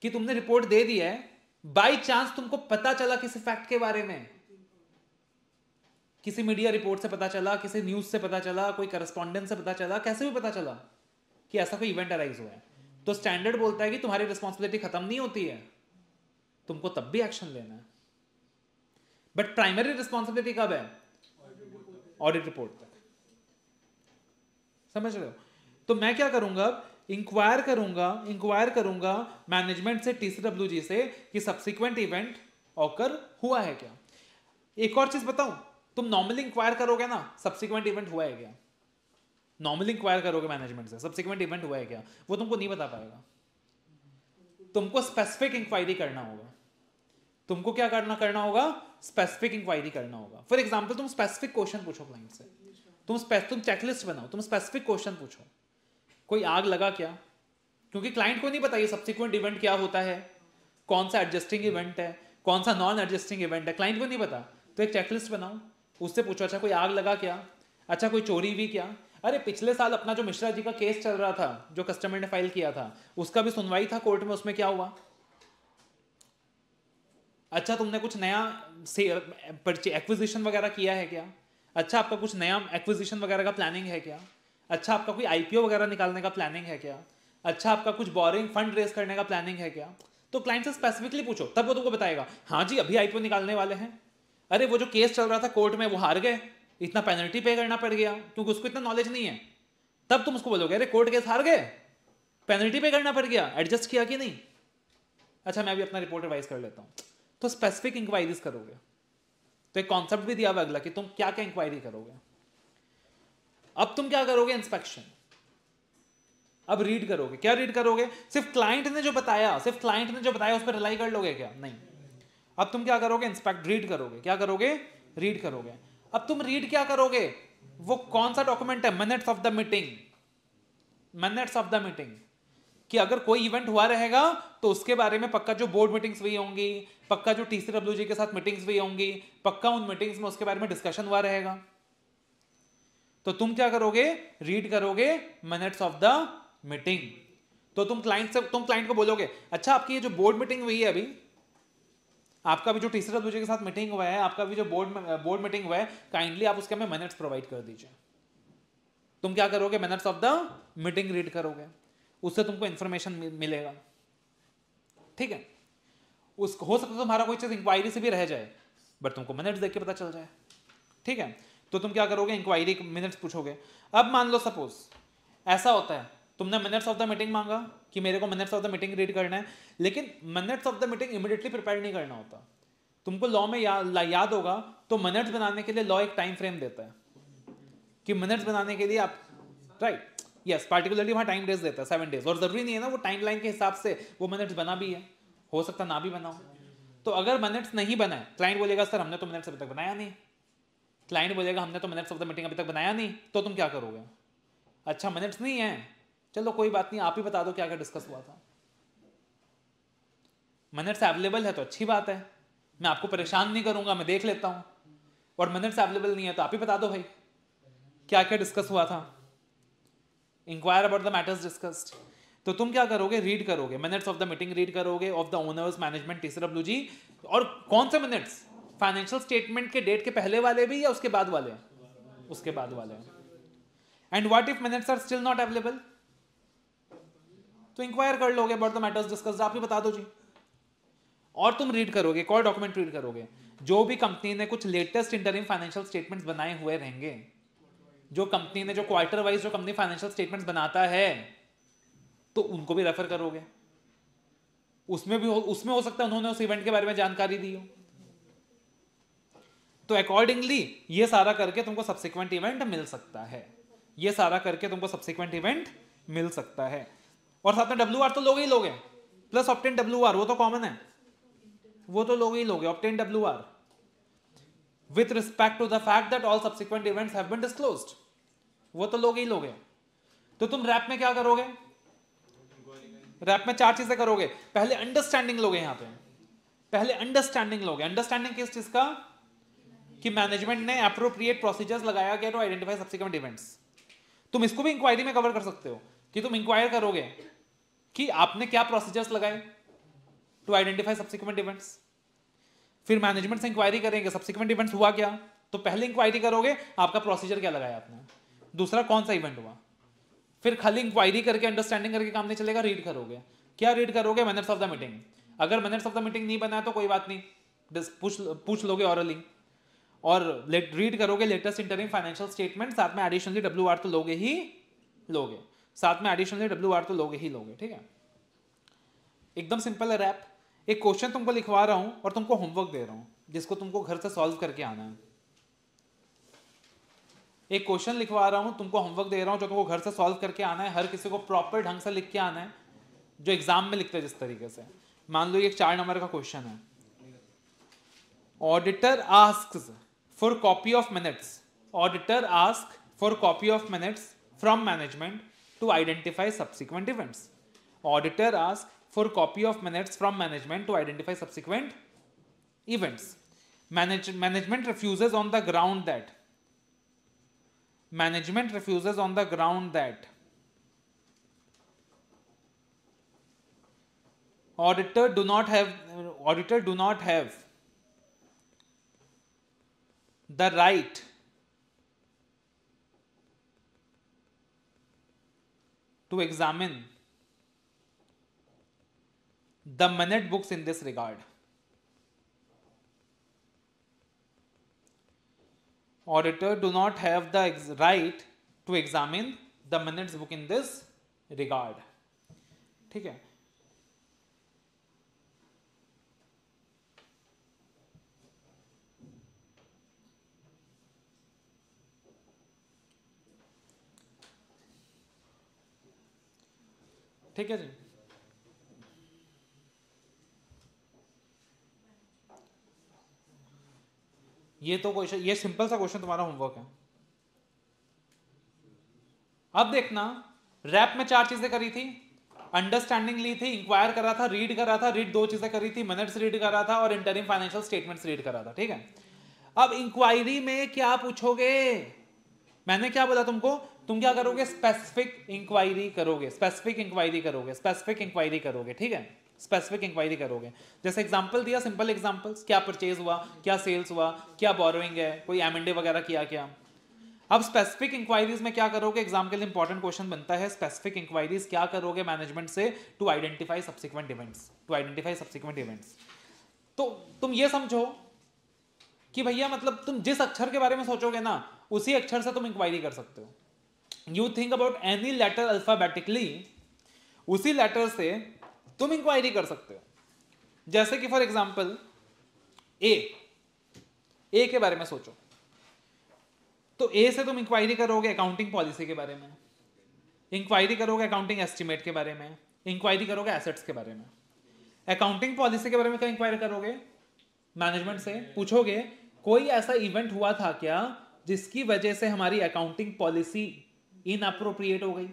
कि तुमने रिपोर्ट दे दी है, बाय चांस तुमको पता चला किसी फैक्ट के बारे में, किसी मीडिया रिपोर्ट से पता चला, किसी न्यूज से पता चला, कोई करस्पॉन्डेंस से पता चला, कैसे भी पता चला कि ऐसा कोई इवेंट अराइज हुआ है, तो स्टैंडर्ड बोलता है कि तुम्हारी रिस्पॉन्सिबिलिटी खत्म नहीं होती है, तुमको तब भी एक्शन लेना है। बट प्राइमरी रिस्पॉन्सिबिलिटी कब है, ऑडिट रिपोर्ट तक, समझ रहे हो। तो मैं क्या करूंगा, इंक्वायर करूंगा मैनेजमेंट से, टीसीडब्ल्यूजी से कि सब्सिक्वेंट इवेंट ऑकर हुआ है क्या। एक और चीज बताऊं, तुम नॉर्मली इंक्वायर करोगे ना सब्सिक्वेंट इवेंट हुआ है क्या, नॉर्मली इंक्वायर करोगे मैनेजमेंट से सब्सिक्वेंट इवेंट हुआ है क्या, वो तुमको नहीं बता पाएगा। तुमको स्पेसिफिक इंक्वायरी करना होगा, तुमको क्या करना होगा, स्पेसिफिक इंक्वायरी करना होगा। फॉर एग्जाम्पल तुम स्पेसिफिक क्वेश्चन पूछो क्लाइंट से, तुम चेकलिस्ट बनाओ, तुम स्पेसिफिक क्वेश्चन पूछो, कोई आग लगा क्या, क्योंकि क्लाइंट को नहीं पता ये सब्सिक्वेंट इवेंट क्या होता है, कौन सा एडजस्टिंग इवेंट है, कौन सा नॉन एडजस्टिंग इवेंट है, क्लाइंट को नहीं पता। तो एक चेकलिस्ट बनाओ, उससे पूछो अच्छा कोई आग लगा क्या, अच्छा कोई चोरी भी क्या, अरे पिछले साल अपना जो मिश्रा जी का केस चल रहा था जो कस्टमर ने फाइल किया था उसका भी सुनवाई था कोर्ट में, उसमें क्या हुआ, अच्छा तुमने कुछ नया एक्विजिशन वगैरह किया है क्या, अच्छा आपका कुछ नया एक्विजिशन वगैरह का प्लानिंग है क्या, अच्छा आपका कोई आईपीओ वगैरह निकालने का प्लानिंग है क्या, अच्छा आपका कुछ बोरिंग फंड रेज करने का प्लानिंग है क्या। तो क्लाइंट से स्पेसिफिकली पूछो, तब वो तुमको बताएगा हाँ जी अभी आईपीओ निकालने वाले हैं, अरे वो जो केस चल रहा था कोर्ट में वो हार गए, इतना पेनल्टी पे करना पड़ गया, क्योंकि उसको इतना नॉलेज नहीं है तब तुम उसको बोलोगे अरे कोर्ट केस हार गए, पेनल्टी पे करना पड़ गया, एडजस्ट किया कि नहीं, अच्छा मैं भी अपना रिपोर्ट रिवाइज कर लेता हूं। तो स्पेसिफिक इंक्वायरीज करोगे। तो एक कॉन्सेप्ट भी दिया हुआ अगला कि तुम क्या क्या इंक्वायरी करोगे। अब तुम क्या करोगे, इंस्पेक्शन। अब रीड करोगे। क्या रीड करोगे, सिर्फ क्लाइंट ने जो बताया, सिर्फ क्लाइंट ने जो बताया उस पर रिलाई कर लोगे क्या, नहीं। अब तुम क्या करोगे, इंस्पेक्ट, रीड करोगे। क्या करोगे, रीड करोगे। अब तुम रीड क्या करोगे, वो कौन सा डॉक्यूमेंट है, minutes of the meeting, minutes of the meeting, कि अगर कोई इवेंट हुआ रहेगा तो उसके बारे में पक्का जो बोर्ड मीटिंग्स हुई होंगी, पक्का जो TCWG के साथ मीटिंग्स हुई होंगी, पक्का उन मीटिंग्स में उसके बारे में डिस्कशन हुआ रहेगा। तो तुम क्या करोगे, रीड करोगे मिनट्स ऑफ द मीटिंग। तो तुम क्लाइंट को बोलोगे अच्छा आपकी ये जो बोर्ड मीटिंग हुई है अभी, आपका भी जो TCWG के साथ मीटिंग हुआ है, आपका भी जो बोर्ड मीटिंग हुआ है, काइंडली आप उसके हमें मिनट्स प्रोवाइड कर दीजिए। तुम क्या करोगे, minutes of the meeting read करोगे, उससे तुमको इंफॉर्मेशन मिलेगा। ठीक है, उसको हो सकता है तुम्हारा कोई चीज इंक्वायरी से भी रह जाए, बट तुमको मिनट्स देख के पता चल जाए। ठीक है, तो तुम क्या करोगे, इंक्वायरी मिनट्स पूछोगे। अब मान लो सपोज ऐसा होता है, तुमने मिनट्स ऑफ द मीटिंग मांगा कि मेरे को minutes of the meeting read करना है, लेकिन minutes of the meeting immediately prepare नहीं करना होता। तुमको लॉ में याद होगा तो मिनट्स बनाने के लिए लॉ एक टाइम फ्रेम देता है कि मिनट्स बनाने के लिए आप, राइट, यस, पार्टिकुलरली वहाँ टाइम डेज देता है 7 डेज, और जरूरी नहीं है ना वो टाइमलाइन के हिसाब से वो मिनट्स बना भी है, हो सकता ना भी बनाओ। तो अगर मिनट्स नहीं बनाए, क्लाइंट बोलेगा सर हमने तो मिनट्स अभी तक बनाया नहीं, क्लाइंट बोलेगा हमने तो मिनट्स ऑफ द मीटिंग अभी तक बनाया नहीं, तो तुम क्या करोगे, अच्छा मिनट्स नहीं है, चलो कोई बात नहीं, आप ही बता दो क्या क्या डिस्कस हुआ था। मिनट्स अवेलेबल है तो अच्छी बात है, मैं आपको परेशान नहीं करूंगा, मैं देख लेता हूं। और मिनट्स अवेलेबल नहीं है तो आप ही बता दो भाई क्या क्या डिस्कस हुआ था, inquire about the matters discussed. तो तुम क्या करोगे, रीड करोगे, minutes of the meeting read करोगे of the owners management TCWG। और कौन से मिनट्स, फाइनेंशियल स्टेटमेंट के डेट के पहले वाले भी या उसके बाद वाले, उसके बाद वाले। And what if minutes are still not available, तो इंक्वायर कर लोगे अबाउट द मैटर्स डिस्कस्ड, आप ही बता दो जी। और तुम रीड करोगे, कौन डॉक्यूमेंट रीड करोगे, जो भी कंपनी ने कुछ लेटेस्ट इंटरिम फाइनेंशियल स्टेटमेंट्स बनाए हुए रहेंगे, जो कंपनी ने जो क्वार्टर वाइज जो कंपनी फाइनेंशियल स्टेटमेंट्स बनाता है तो उनको भी रेफर करोगे। उसमें हो सकता है उन्होंने उस इवेंट के बारे में जानकारी दी हो। तो अकॉर्डिंगली ये सारा करके तुमको सब्सिक्वेंट इवेंट मिल सकता है, ये सारा करके तुमको सब्सिक्वेंट इवेंट मिल सकता है। और साथ में WR तो लोगे ही लोगे, प्लस ऑब्टेन WR, वो तो कॉमन है, वो तो लोगे ही लोगे, obtain WR with respect to the fact that all subsequent events have been disclosed, वो तो लोगे ही लोगे। तो तुम रैप में क्या करोगे, रैप में 4 चीजें करोगे। पहले अंडरस्टैंडिंग लोगे, यहां पे पहले अंडरस्टैंडिंग लोगे। अंडरस्टैंडिंग किस चीज का, कि मैनेजमेंट ने अप्रोप्रिएट प्रोसीजर्स लगाया गया टू आइडेंटिफाई सब्सिक्वेंट इवेंट्स। तुम इसको भी इंक्वायरी में कवर कर सकते हो कि तुम इंक्वायर करोगे कि आपने क्या प्रोसीजर्स लगाए टू आइडेंटिफाई सब्सिक्वेंट इवेंट्स। फिर मैनेजमेंट से इंक्वायरी करेंगे सब्सिक्वेंट इवेंट्स हुआ क्या, तो पहले इंक्वायरी करोगे आपका प्रोसीजर क्या लगाया आपने, दूसरा कौन सा इवेंट हुआ। फिर खाली इंक्वायरी करके अंडरस्टैंडिंग करके काम नहीं चलेगा, रीड करोगे। क्या रीड करोगे, मिनट्स ऑफ द मीटिंग। अगर मिनट्स ऑफ द मीटिंग नहीं बना है तो कोई बात नहीं, पूछ लोगे ऑरली। और रीड करोगे लेटेस्ट इंटरिम फाइनेंशियल स्टेटमेंट, साथ में एडिशनली WR तो लोगे ही लोगे, साथ में एडिशनली WR तो लोगे ही लोगे। ठीक है, एकदम सिंपल है रैप। एक क्वेश्चन तुमको लिखवा रहा हूं और तुमको होमवर्क दे रहा हूं जिसको तुमको घर से सॉल्व करके आना है। एक क्वेश्चन लिखवा रहा हूं, तुमको होमवर्क दे रहा हूं जो तुमको घर से सॉल्व करके आना है। हर किसी को प्रॉपर ढंग से लिख के आना है, जो एग्जाम में लिखते हैं जिस तरीके से। मान लो ये 4 नंबर का क्वेश्चन है। Auditor asks for copy of minutes, auditor ask for copy of minutes from management to identify subsequent events. Auditor ask for copy of minutes from management to identify subsequent events. Management refuses on the ground that auditor do not have the right to examine the minute books in this regard. Auditor do not have the right to examine the minutes book in this regard. ठीक है, ठीक है जी। ये तो question, ये simple सा question तुम्हारा homework है। अब देखना, रैप में 4 चीजें करी थी, अंडरस्टैंडिंग ली थी, इंक्वायर करा था, रीड करा था, रीड 2 चीजें करी थी, मिनट्स रीड करा था और इंटरिम फाइनेंशियल स्टेटमेंट्स रीड करा था। ठीक है, अब इंक्वायरी में क्या पूछोगे? मैंने क्या बोला तुमको? तुम क्या करोगे? स्पेसिफिक इंक्वायरी करोगे, स्पेसिफिक इंक्वायरी करोगे, स्पेसिफिक इंक्वायरी करोगे। ठीक है, स्पेसिफिक इंक्वायरी करोगे। जैसे एग्जांपल दिया, सिंपल एग्जांपल्स, क्या परचेज हुआ, क्या सेल्स हुआ, क्या बोरोइंग है, कोई एम&ए वगैरह किया क्या। अब स्पेसिफिक इंक्वायरीज में क्या करोगे? एग्जाम के लिए इंपॉर्टेंट क्वेश्चन बनता है, स्पेसिफिक इंक्वायरीज क्या करोगे मैनेजमेंट से? To identify subsequent events, to identify subsequent events. तो तुम ये समझो कि भैया मतलब तुम जिस अक्षर के बारे में सोचोगे ना, उसी अक्षर से तुम इंक्वायरी कर सकते हो। You think about any letter alphabetically, उसी लेटर से तुम इंक्वायरी कर सकते हो। जैसे कि फॉर एग्जाम्पल ए के बारे में सोचो, तो ए से तुम इंक्वायरी करोगे अकाउंटिंग पॉलिसी के बारे में, इंक्वायरी करोगे अकाउंटिंग एस्टिमेट के बारे में, इंक्वायरी करोगे एसेट्स के बारे में। अकाउंटिंग पॉलिसी के बारे में क्या इंक्वायरी करोगे? मैनेजमेंट से पूछोगे कोई ऐसा इवेंट हुआ था क्या जिसकी वजह से हमारी अकाउंटिंग पॉलिसी इनअप्रोप्रिएट हो गई?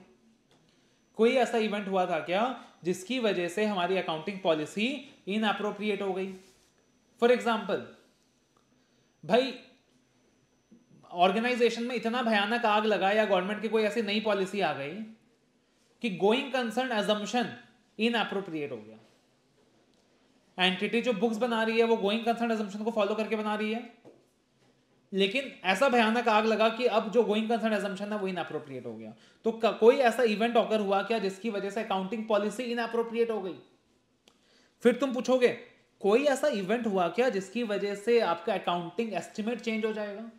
कोई ऐसा इवेंट हुआ था क्या जिसकी वजह से हमारी अकाउंटिंग पॉलिसी इनअप्रोप्रिएट हो गई? फॉर एग्जाम्पल, भाई ऑर्गेनाइजेशन में इतना भयानक आग लगा या गवर्नमेंट की कोई ऐसी नई पॉलिसी आ गई कि गोइंग कंसर्न एजम्पशन इनअप्रोप्रिएट हो गया। एंटिटी जो बुक्स बना रही है वो गोइंग कंसर्न एजम्पशन को फॉलो करके बना रही है, लेकिन ऐसा भयानक आग लगा कि अब जो गोइंग कंसर्न एजम्पशन है वो इनअप्रोप्रिएट हो गया। तो कोई ऐसा इवेंट ऑकर हुआ क्या जिसकी वजह से अकाउंटिंग पॉलिसी इनअप्रोप्रिएट हो गई? फिर तुम पूछोगे कोई ऐसा इवेंट हुआ क्या जिसकी वजह से आपका अकाउंटिंग एस्टिमेट चेंज हो जाएगा,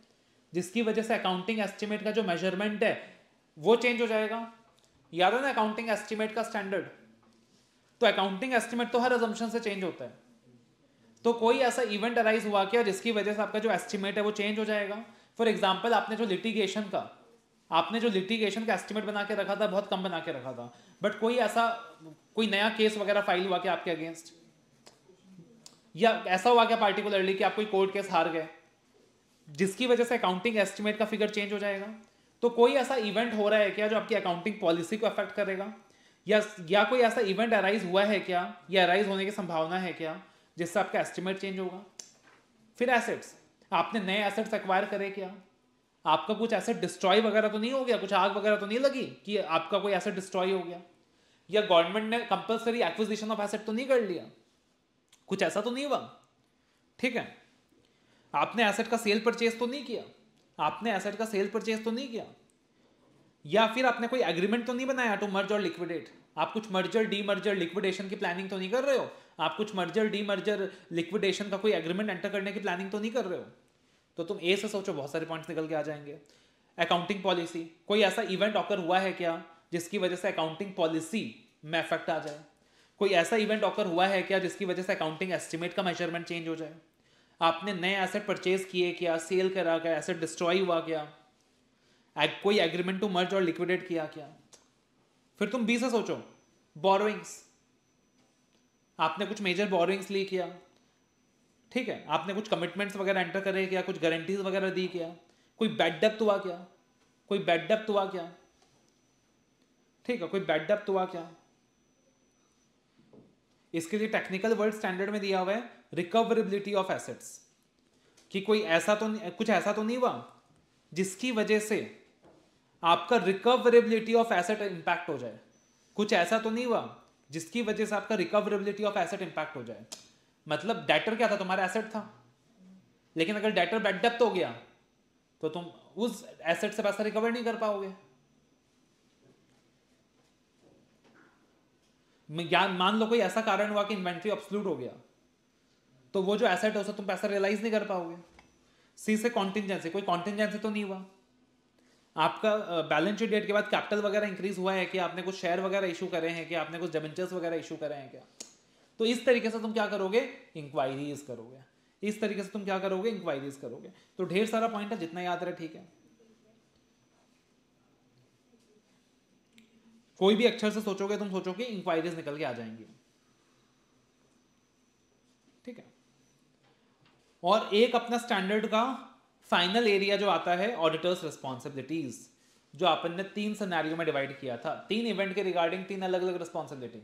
जिसकी वजह से अकाउंटिंग एस्टिमेट का जो मेजरमेंट है वो चेंज हो जाएगा। याद है ना अकाउंटिंग एस्टिमेट का स्टैंडर्ड? तो अकाउंटिंग एस्टिमेट तो हर अजम्पशन से चेंज होता है। तो कोई ऐसा इवेंट अराइज हुआ क्या जिसकी वजह से आपका जो एस्टिमेट है वो चेंज हो जाएगा? फॉर एग्जाम्पल, आपने जो लिटिगेशन का एस्टिमेट बना के रखा था, बहुत कम बना के रखा था, बट कोई नया केस वगैरह फाइल हुआ क्या आपके अगेंस्ट, या ऐसा हुआ क्या पार्टिकुलरली कि आप कोई कोर्ट केस हार गए जिसकी वजह से अकाउंटिंग एस्टिमेट का फिगर चेंज हो जाएगा? तो कोई ऐसा इवेंट हो रहा है क्या जो आपकी अकाउंटिंग पॉलिसी को अफेक्ट करेगा, या कोई ऐसा इवेंट अराइज हुआ है क्या, या अराइज होने की संभावना है क्या जिससे आपका एस्टिमेट चेंज होगा? फिर एसेट्स, आपने नए एसेट्स एक्वायर करे क्या? आपका कुछ एसेट डिस्ट्रॉय वगैरह तो नहीं हो गया, कुछ आग वगैरह तो नहीं लगी कि आपका कोई एसेट डिस्ट्रॉय हो गया, या गवर्नमेंट ने कंपल्सरी एक्विजिशन ऑफ एसेट तो नहीं कर लिया, कुछ ऐसा तो नहीं हुआ? ठीक है, आपने एसेट का सेल परचेज तो नहीं किया, आपने एसेट का सेल परचेज तो नहीं किया, या फिर आपने कोई एग्रीमेंट तो नहीं बनाया टू मर्ज और लिक्विडेट। आप कुछ मर्जर डीमर्जर लिक्विडेशन की प्लानिंग तो नहीं कर रहे हो, आप कुछ मर्जर डीमर्जर लिक्विडेशन का कोई एग्रीमेंट एंटर करने की प्लानिंग तो नहीं कर रहे हो। तो तुम ए से सोचो, बहुत सारे पॉइंट्स निकल के आ जाएंगे। अकाउंटिंग पॉलिसी, कोई ऐसा इवेंट ऑकर हुआ है क्या जिसकी वजह से अकाउंटिंग पॉलिसी में इफेक्ट आ जाए? कोई ऐसा इवेंट ऑकर हुआ है क्या जिसकी वजह से अकाउंटिंग एस्टिमेट का मेजरमेंट चेंज हो जाए? आपने नए एसेट परचेज किए क्या, सेल करा क्या, एसेट डिस्ट्रॉय हुआ क्या, कोई एग्रीमेंट टू मर्ज और लिक्विडेट किया क्या? फिर तुम बी से सोचो, बोरोइंग्स, आपने कुछ मेजर बोरोइंग्स ली किया, ठीक है, आपने कुछ कमिटमेंट्स वगैरह एंटर करे क्या, कुछ गारंटीज वगैरह दी क्या, कोई बैड डेप्थ हुआ क्या, कोई बैड डेप्थ हुआ क्या? ठीक है, कोई बैड डेप्थ हुआ क्या? इसके लिए टेक्निकल वर्ड स्टैंडर्ड में दिया हुआ है रिकवरेबिलिटी ऑफ एसेट्स, कि कोई ऐसा तो कुछ ऐसा तो नहीं हुआ जिसकी वजह से आपका रिकवरेबिलिटी ऑफ एसेट इंपैक्ट हो जाए, कुछ ऐसा तो नहीं हुआ जिसकी वजह से आपका रिकवरेबिलिटी ऑफ एसेट इंपैक्ट हो जाए। मतलब डेटर क्या था? तुम्हारा एसेट था, लेकिन अगर डेटर बैड डेप्थ हो गया तो तुम उस एसेट से पैसा रिकवर नहीं कर पाओगे। मान लो कोई ऐसा कारण हुआ कि इन्वेंट्री ऑब्सोल्यूट हो गया, तो वो जो एसेट है उसे तुम पैसा रियलाइज नहीं कर पाओगे। सी से कॉन्टिंजेंसी, कोई कॉन्टिंजेंसी तो नहीं हुआ, आपका बैलेंस शीट डेट के बाद कैपिटल वगैरह इंक्रीज हुआ है कि आपने कुछ शेयर वगैरह इशू करे हैं कि आपने कुछ डिबेंचर्स वगैरह इशू करे हैं क्या, तो इस तरीके से तुम क्या करोगे, इंक्वायरीज करोगे। इस तरीके से तुम क्या करोगे, इंक्वायरीज करोगे। तो ढेर सारा पॉइंट है, जितना याद रहे ठीक है। कोई भी अक्षर से सोचोगे तुम सोचोगे इंक्वायरीज निकल के आ जाएंगी, ठीक है। और एक अपना स्टैंडर्ड का फाइनल एरिया जो आता है ऑडिटर्स रिस्पॉन्सिबिलिटीज, जो अपन ने 3 सिनेरियो में डिवाइड किया था, 3 इवेंट के रिगार्डिंग 3 अलग अलग रिस्पॉन्सिबिलिटी।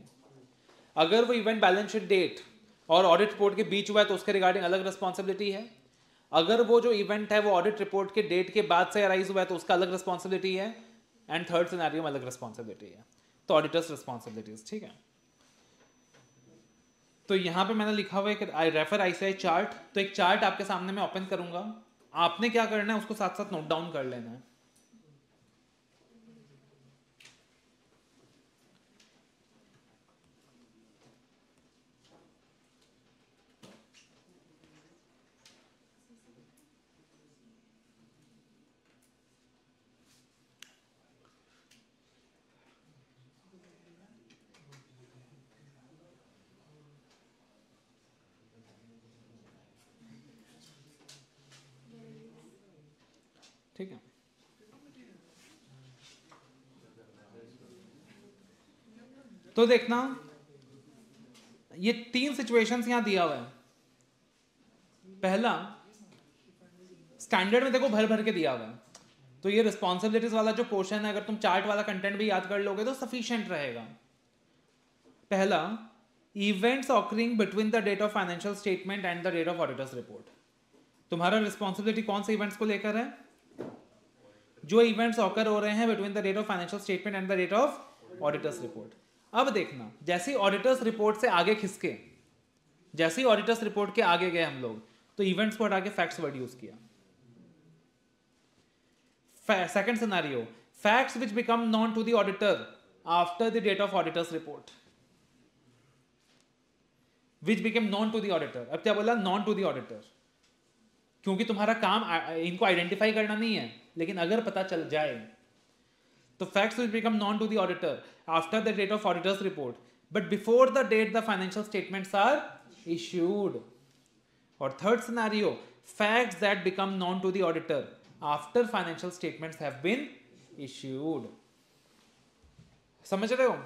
अगर वो इवेंट बैलेंस शीट डेट और ऑडिट रिपोर्ट के बीच हुआ है तो उसके रिगार्डिंग अलग रिस्पॉन्सिबिलिटी है। अगर वो जो इवेंट है वो ऑडिट रिपोर्ट के डेट के बाद से अराइज हुआ है तो उसका अलग रिस्पॉन्सिबिलिटी है। एंड थर्ड सिनेरियो में अलग रिस्पॉन्सिबिलिटी है, तो ऑडिटर्स रिस्पॉन्सिबिलिटीज, ठीक है। तो यहां पे मैंने लिखा हुआ है आई रेफर आईसीआई चार्ट, तो एक चार्ट आपके सामने मैं ओपन करूंगा, आपने क्या करना है उसको साथ साथ नोट डाउन कर लेना है। ठीक है, तो देखना ये 3 सिचुएशंस यहां दिया हुआ है। पहला स्टैंडर्ड में देखो भर भर के दिया हुआ है, तो ये रिस्पॉन्सिबिलिटीज वाला जो पोर्शन है अगर तुम चार्ट वाला कंटेंट भी याद कर लोगे तो सफिशिएंट रहेगा। पहला, events occurring between the date of financial statement and the date of auditor's report. तुम्हारा रिस्पॉन्सिबिलिटी कौन से इवेंट्स को लेकर है, जो इवेंट्स ऑकर हो रहे हैं between the date of financial statement and the date of auditor's report. अब देखना, जैसे ऑडिटर्स रिपोर्ट से आगे खिसके, जैसे ऑडिटर्स रिपोर्ट के आगे गए हम लोग, तो इवेंट्स को हटा के फैक्ट्स वर्ड यूज किया। Second scenario, facts which become known to the auditor after the date of auditor's report, which become known to the auditor. अब क्या बोला, नॉन टू द ऑडिटर, क्योंकि तुम्हारा काम इनको आइडेंटिफाई करना नहीं है, लेकिन अगर पता चल जाए तो facts will become known to the auditor after the date of auditor's report but before the date the financial statements are issued. और third scenario, facts that become known to the auditor after financial statements have been issued. समझ रहे हो?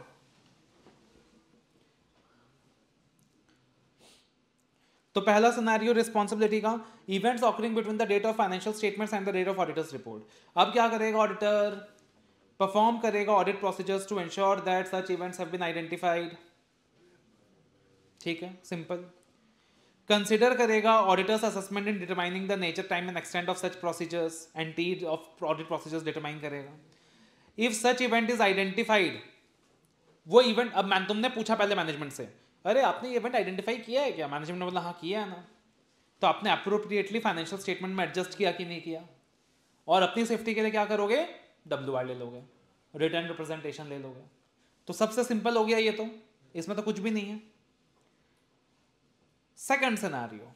तो पहला scenario responsibility का, events occurring between the date of financial statements and the date of auditor's report. अब क्या करेगा auditor, perform करेगा audit procedures to ensure that such events have been identified. ठीक है, सिंपल। कंसिडर करेगा auditor's assessment in determining the nature, time and extent of such procedures and टीड of audit procedures determine करेगा। If such event is identified, वो event, अब तुमने पूछा पहले मैनेजमेंट से, अरे आपने ये इवेंट आइडेंटिफाई किया है क्या? मैनेजमेंट ने बोला हाँ किया है ना, तो आपने अप्रोप्रिएटली फाइनेंशियल स्टेटमेंट में एडजस्ट किया कि नहीं किया? और अपनी सेफ्टी के लिए क्या करोगे, WR ले लोगे, रिटर्न रिप्रेजेंटेशन ले लोगे। तो सबसे सिंपल हो गया ये, तो इसमें तो कुछ भी नहीं है। Second scenario,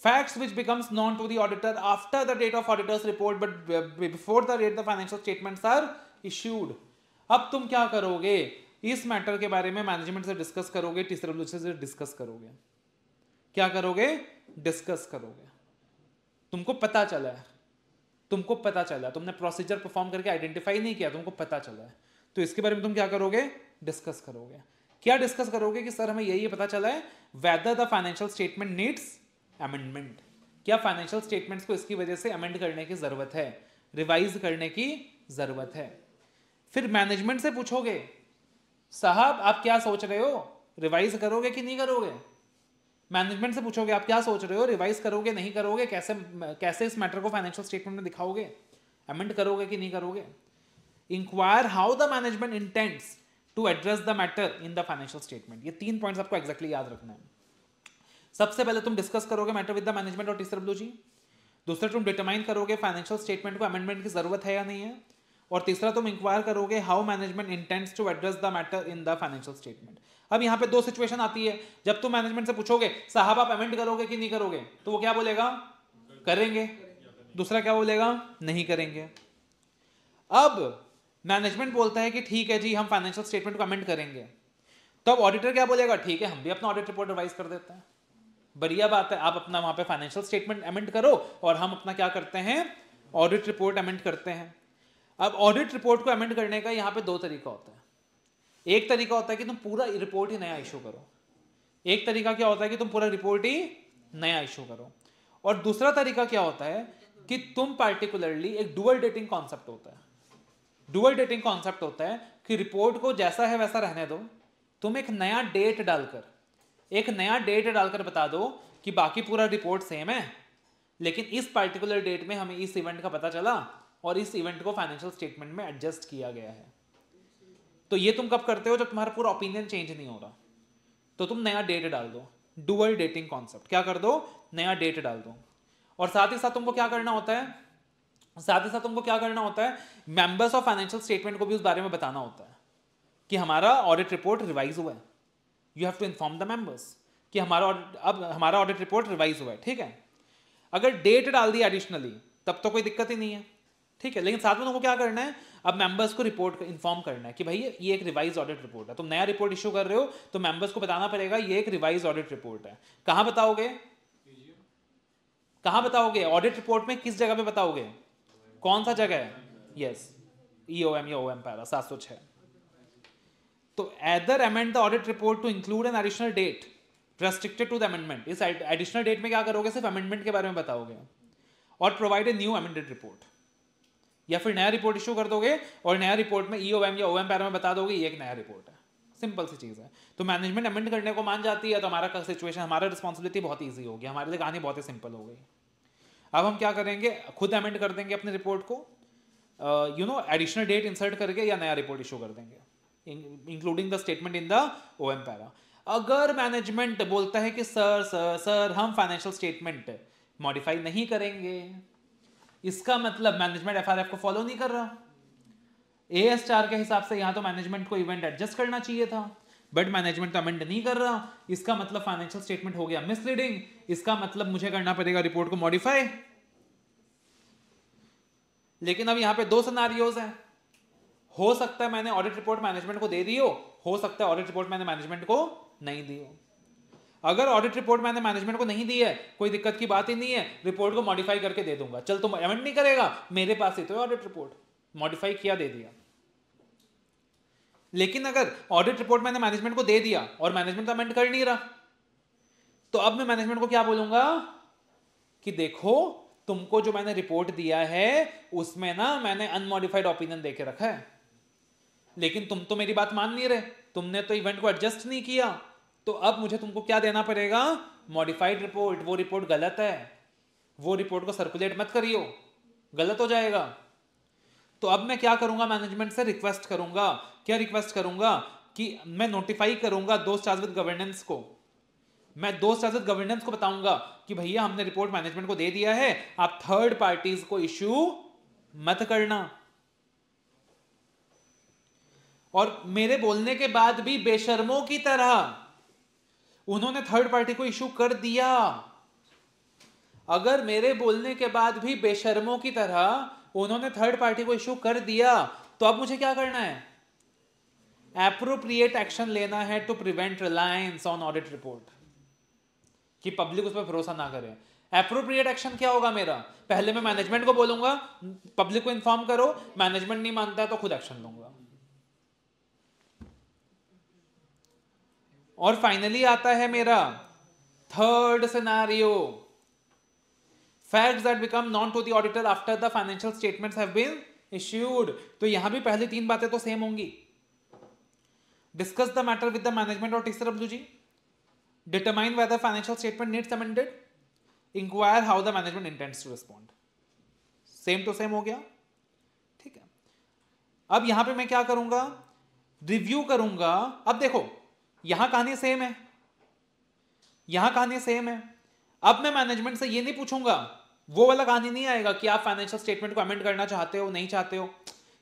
facts which becomes known to the auditor after the date of auditor's report but before the date the financial statements are issued। अब तुम क्या करोगे, इस मैटर के बारे में मैनेजमेंट से डिस्कस करोगे, TCWC से डिस्कस करोगे। क्या करोगे, डिस्कस करोगे। तुमको पता चला है, तुमको पता चला, तुमने प्रोसीजर परफॉर्म करके आइडेंटिफाई नहीं किया, तुमको पता चला है, तो इसके बारे में तुम क्या करोगे, डिस्कस करोगे। क्या डिस्कस करोगे कि सर हमें यही पता चला है, weather the financial statement needs amendment, क्या फाइनेंशियल स्टेटमेंट्स को इसकी वजह से अमेंड करने की जरूरत है, रिवाइज करने की जरूरत है। फिर मैनेजमेंट से पूछोगे साहब आप क्या सोच रहे हो, रिवाइज करोगे कि नहीं करोगे? मैनेजमेंट से पूछोगे आप क्या सोच रहे हो, रिवाइज करोगे नहीं करोगे, कैसे इस मैटर को फाइनेंशियल स्टेटमेंट में दिखाओगे, अमेंड करोगे कि नहीं करोगे? Inquire how the management intends to address the matter in the financial statement. ये 3 पॉइंट्स आपको एक्जैक्टली याद रखना है। सबसे पहले तुम डिस्कस करोगे मैटर विद द मैनेजमेंट और TCWC। दूसरा तुम डिटरमाइन करोगे फाइनेंशियल स्टेटमेंट को अमेंडमेंट की जरूरत है या नहीं है। और तीसरा तुम इंक्वायर करोगे how management intends to address the matter in the financial statement. अब यहाँ पे 2 सिचुएशन आती है, जब तुम मैनेजमेंट से पूछोगे साहब आप अमेंड करोगे कि नहीं करोगे, तो वो क्या बोलेगा, करेंगे। दूसरा क्या बोलेगा, नहीं करेंगे। अब मैनेजमेंट बोलता है कि ठीक है जी हम फाइनेंशियल स्टेटमेंट को अमेंड करेंगे, तो अब ऑडिटर क्या बोलेगा, ठीक है हम भी अपना ऑडिट रिपोर्ट रिवाइज कर देते हैं, बढ़िया बात है, आप अपना वहां पे फाइनेंशियल स्टेटमेंट अमेंड करो और हम अपना क्या करते हैं, ऑडिट रिपोर्ट अमेंड करते हैं। अब ऑडिट रिपोर्ट को अमेंड करने का यहाँ पे दो तरीका होता है। एक तरीका होता है कि तुम पूरा रिपोर्ट ही नया इशू करो, एक तरीका क्या होता है कि तुम पूरा रिपोर्ट ही नया इशू करो, और दूसरा तरीका क्या होता है कि तुम पार्टिकुलरली एक डुअल डेटिंग कॉन्सेप्ट होता है, डुअल डेटिंग कॉन्सेप्ट होता है कि रिपोर्ट को जैसा है वैसा रहने दो, तुम एक नया डेट डालकर बता दो कि बाकी पूरा रिपोर्ट सेम है, लेकिन इस पार्टिकुलर डेट में हमें इस इवेंट का पता चला और इस इवेंट को फाइनेंशियल स्टेटमेंट में एडजस्ट किया गया है। तो ये तुम कब करते हो, जब तुम्हारा पूरा ओपिनियन चेंज नहीं हो रहा, तो तुम नया डेट डाल दो, डुअल डेटिंग कॉन्सेप्ट, क्या कर दो, नया डेट डाल दो। और साथ ही साथ तुमको क्या करना होता है, मेंबर्स ऑफ फाइनेंशियल स्टेटमेंट को भी उस बारे में बताना होता है कि हमारा ऑडिट रिपोर्ट रिवाइज हुआ है। You have to inform the members कि हमारा ऑडिट रिपोर्ट रिवाइज हुआ है, ठीक है। अगर डेट डाल दी एडिशनली तब तो कोई दिक्कत ही नहीं है, ठीक है, लेकिन साथ में तुमको क्या करना है, अब मेंबर्स को रिपोर्ट इन्फॉर्म करना है कि भाई ये एक रिवाइज ऑडिट रिपोर्ट है, तुम नया रिपोर्ट इशू कर रहे हो तो मेंबर्स को बताना पड़ेगा ये एक रिवाइज ऑडिट रिपोर्ट है। कहां बताओगे ऑडिट रिपोर्ट में, किस जगह पे बताओगे, कौन सा जगह है, यस EOM या OM पैरा 706। तो either amend the audit report to include an additional date restricted to the amendment, इस एडिशनल डेट में क्या करोगे, सिर्फ अमेंडमेंट के बारे में बताओगे, और provide a new amended report, या फिर नया रिपोर्ट इशू कर दोगे और नया रिपोर्ट में EOM या OM पैरा में बता दोगे ये एक नया रिपोर्ट है। सिंपल सी चीज है। तो मैनेजमेंट अमेंड करने को मान जाती है तो हमारा सिचुएशन, हमारा रिस्पॉन्सिबिलिटी बहुत ईजी हो गई, हमारे लिए कहानी बहुत ही सिंपल हो गई। अब हम क्या करेंगे, खुद अमेंड कर देंगे अपने रिपोर्ट को, एडिशनल डेट इंसर्ट करके, या नया रिपोर्ट इशू कर देंगे including the statement in the OM para. अगर मैनेजमेंट बोलता है कि सर हम फाइनेंशियल स्टेटमेंट मॉडिफाई नहीं करेंगे, इसका मतलब मैनेजमेंट FRF को फॉलो नहीं कर रहा। AS4 के हिसाब से यहां तो मैनेजमेंट को इवेंट एडजस्ट करना चाहिए था, बट मैनेजमेंट तो अमेंड नहीं कर रहा, इसका मतलब फाइनेंशियल स्टेटमेंट हो गया मिसलीडिंग, इसका मतलब मुझे करना पड़ेगा रिपोर्ट को मॉडिफाई। लेकिन अब यहां पे दो सिनेरियोज हैं, हो सकता है मैंने ऑडिट रिपोर्ट मैनेजमेंट को दे दी हो सकता है ऑडिट रिपोर्ट मैंने मैनेजमेंट को नहीं दी हो। अगर ऑडिट रिपोर्ट मैंने मैनेजमेंट को नहीं दी है, कोई दिक्कत की बात ही नहीं है, रिपोर्ट को मॉडिफाई करके दे दूंगा, चल तुम अमेंड नहीं करेगा, मेरे पास ही तो ऑडिट रिपोर्ट मॉडिफाई किया, दे दिया। लेकिन अगर ऑडिट रिपोर्ट मैंने मैनेजमेंट को दे दिया और मैनेजमेंट अमेंड कर नहीं रहा, तो अब मैं मैनेजमेंट को क्या बोलूंगा कि देखो तुमको जो मैंने रिपोर्ट दिया है उसमें ना मैंने अनमॉडिफाइड ओपिनियन देके रखा है, लेकिन तुम तो मेरी बात मान नहीं रहे, तुमने तो इवेंट को एडजस्ट नहीं किया, तो अब मुझे तुमको क्या देना पड़ेगा, मॉडिफाइड रिपोर्ट। वो रिपोर्ट गलत है, वो रिपोर्ट को सर्कुलेट मत करियो, गलत हो जाएगा। तो अब मैं क्या करूंगा, मैनेजमेंट से रिक्वेस्ट करूंगा, क्या रिक्वेस्ट करूंगा कि मैं नोटिफाई करूंगा दोस्त चार्ज विद गवर्नेंस को, मैं दोस्त चार्ज विद गवर्नेंस को बताऊंगा कि भैया हमने रिपोर्ट मैनेजमेंट को दे दिया है, आप थर्ड पार्टीज को इश्यू मत करना। और मेरे बोलने के बाद भी बेशर्मों की तरह उन्होंने थर्ड पार्टी को इश्यू कर दिया। अगर मेरे बोलने के बाद भी बेशर्मों की तरह उन्होंने थर्ड पार्टी को इश्यू कर दिया, तो अब मुझे क्या करना है, एप्रोप्रिएट एक्शन लेना है to prevent reliance on audit report, कि पब्लिक उस पर भरोसा ना करे। एप्रोप्रिएट एक्शन क्या होगा मेरा, पहले मैं मैनेजमेंट को बोलूंगा पब्लिक को इन्फॉर्म करो, मैनेजमेंट नहीं मानता है तो खुद एक्शन लूंगा। और फाइनली आता है मेरा third scenario, facts that become known to the auditor after the financial statements have been issued। तो यहां भी पहली तीन बातें तो सेम होंगी। Discuss the matter with the management or TCWG, determine whether financial statement needs amended, inquire how the management intends to respond। Same to same हो गया, ठीक है। अब यहां पे मैं क्या करूंगा, रिव्यू करूंगा। अब देखो यहां कहानी सेम है, यहां कहानी सेम है। अब मैं मैनेजमेंट से ये नहीं पूछूंगा, वो वाला कहानी नहीं आएगा कि आप फाइनेंशियल स्टेटमेंट को अमेंड करना चाहते हो नहीं चाहते हो,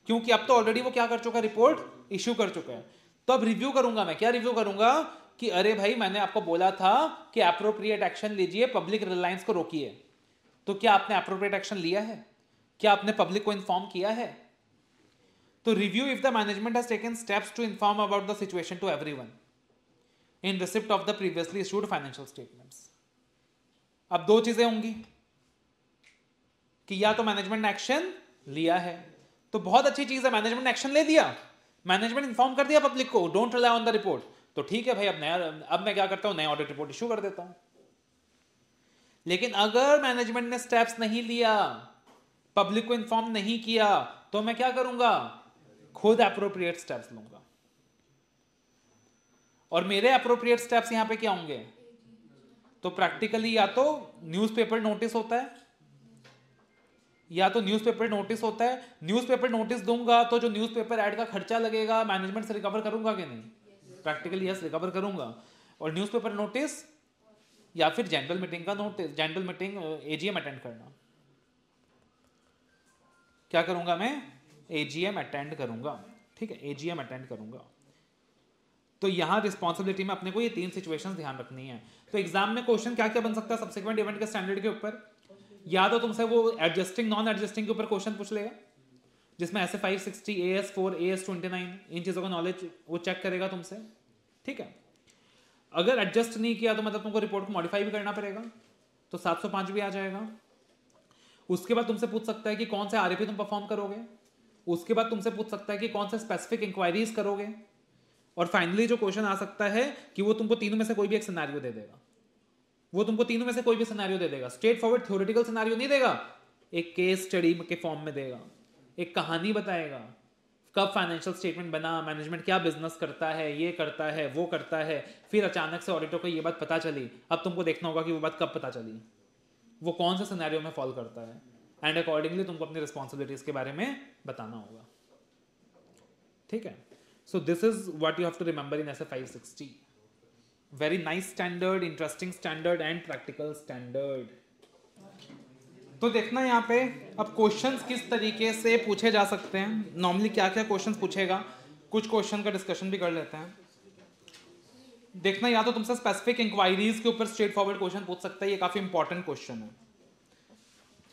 क्योंकि अब तो ऑलरेडी वो क्या कर चुका है, रिपोर्ट इश्यू कर चुका है। तो अब रिव्यू करूंगा मैं, क्या रिव्यू करूंगा कि अरे भाई मैंने आपको बोला था कि एप्रोप्रिएट एक्शन लीजिए, पब्लिक रिलायंस को रोकिए, तो क्या आपने एप्रोप्रिएट एक्शन लिया है, क्या आपने पब्लिक को इन्फॉर्म किया है, तो review if the management has taken steps to inform about the situation to everyone in receipt of the previously issued financial statements. अब दो चीजें होंगी कि या तो मैनेजमेंट ने एक्शन लिया है, तो बहुत अच्छी चीज है, मैनेजमेंट ने एक्शन ले दिया, मैनेजमेंट इन्फॉर्म कर दिया पब्लिक को, don't rely on the report, तो ठीक है भाई, अब मैं क्या करता हूं, नया ऑडिट रिपोर्ट इशू कर देता हूं। लेकिन अगर मैनेजमेंट ने स्टेप्स नहीं लिया, पब्लिक को इन्फॉर्म नहीं किया, तो मैं क्या करूंगा, खुद अप्रोप्रिएट स्टेप्स लूंगा। और मेरे अप्रोप्रिएट स्टेप्स यहां पे क्या होंगे, तो प्रैक्टिकली या तो न्यूज़पेपर नोटिस होता है, या तो न्यूज़पेपर नोटिस होता है, न्यूज़पेपर नोटिस दूंगा तो जो न्यूज़पेपर ऐड का खर्चा लगेगा मैनेजमेंट से रिकवर करूंगा कि नहीं, प्रैक्टिकली यस रिकवर करूंगा। और न्यूज़पेपर नोटिस या फिर जनरल मीटिंग का notice, general meeting AGM attend करना, क्या करूंगा मैं, एजीएम अटेंड करूंगा, ठीक है, एजीएम अटेंड करूंगा। तो यहां रिस्पॉन्सिबिलिटी में अपने को ये तीन सिचुएशंस ध्यान रखनी है। तो एग्जाम में क्वेश्चन क्या क्या बन सकता है सब्सिक्वेंट इवेंट के स्टैंडर्ड के ऊपर, या तो तुमसे वो एडजस्टिंग नॉन एडजस्टिंग के ऊपर क्वेश्चन पूछ लेगा, जिसमें ऐसे 560 AS4 AS29 इन चीजों का नॉलेज वो चेक करेगा तुमसे, ठीक है। अगर एडजस्ट नहीं किया तो मतलब तुमको रिपोर्ट को मॉडिफाई भी करना पड़ेगा, तो 705 भी आ जाएगा। उसके बाद तुमसे पूछ सकता है कि कौन से आरएपी तुम परफॉर्म करोगे, उसके बाद तुमसे पूछ सकता है कि कौन से स्पेसिफिक इंक्वायरीज करोगे, और फाइनली जो क्वेश्चन आ सकता है कि वो तुमको तीनों में से कोई भी एक सिनेरियो दे देगा, वो तुमको तीनों में से कोई भी सिनेरियो दे देगा, स्ट्रेट फॉरवर्ड थ्योरेटिकल सिनेरियो नहीं देगा, एक केस स्टडी के फॉर्म में देगा, एक कहानी बताएगा, कब फाइनेंशियल स्टेटमेंट बना, मैनेजमेंट क्या बिजनेस करता है, ये करता है, वो करता है, फिर अचानक से ऑडिटर को ये बात पता चली, अब तुमको देखना होगा कि वो बात कब पता चली, वो कौन से सिनेरियो में फॉल करता है, एंड अकॉर्डिंगली तुमको अपनी रिस्पॉन्सिबिलिटीज के बारे में बताना होगा, ठीक है। So this is what you have to remember in SA 560। Very nice standard, interesting standard and practical standard. तो देखना यहाँ पे अब क्वेश्चंस किस तरीके से पूछे जा सकते हैं, नॉर्मली क्या क्या क्वेश्चंस पूछेगा, कुछ क्वेश्चन का डिस्कशन भी कर लेते हैं। देखना या तो तुमसे स्पेसिफिक इंक्वायरीज के ऊपर स्ट्रेट फॉरवर्ड क्वेश्चन पूछ सकता है, ये काफी इंपॉर्टेंट क्वेश्चन है,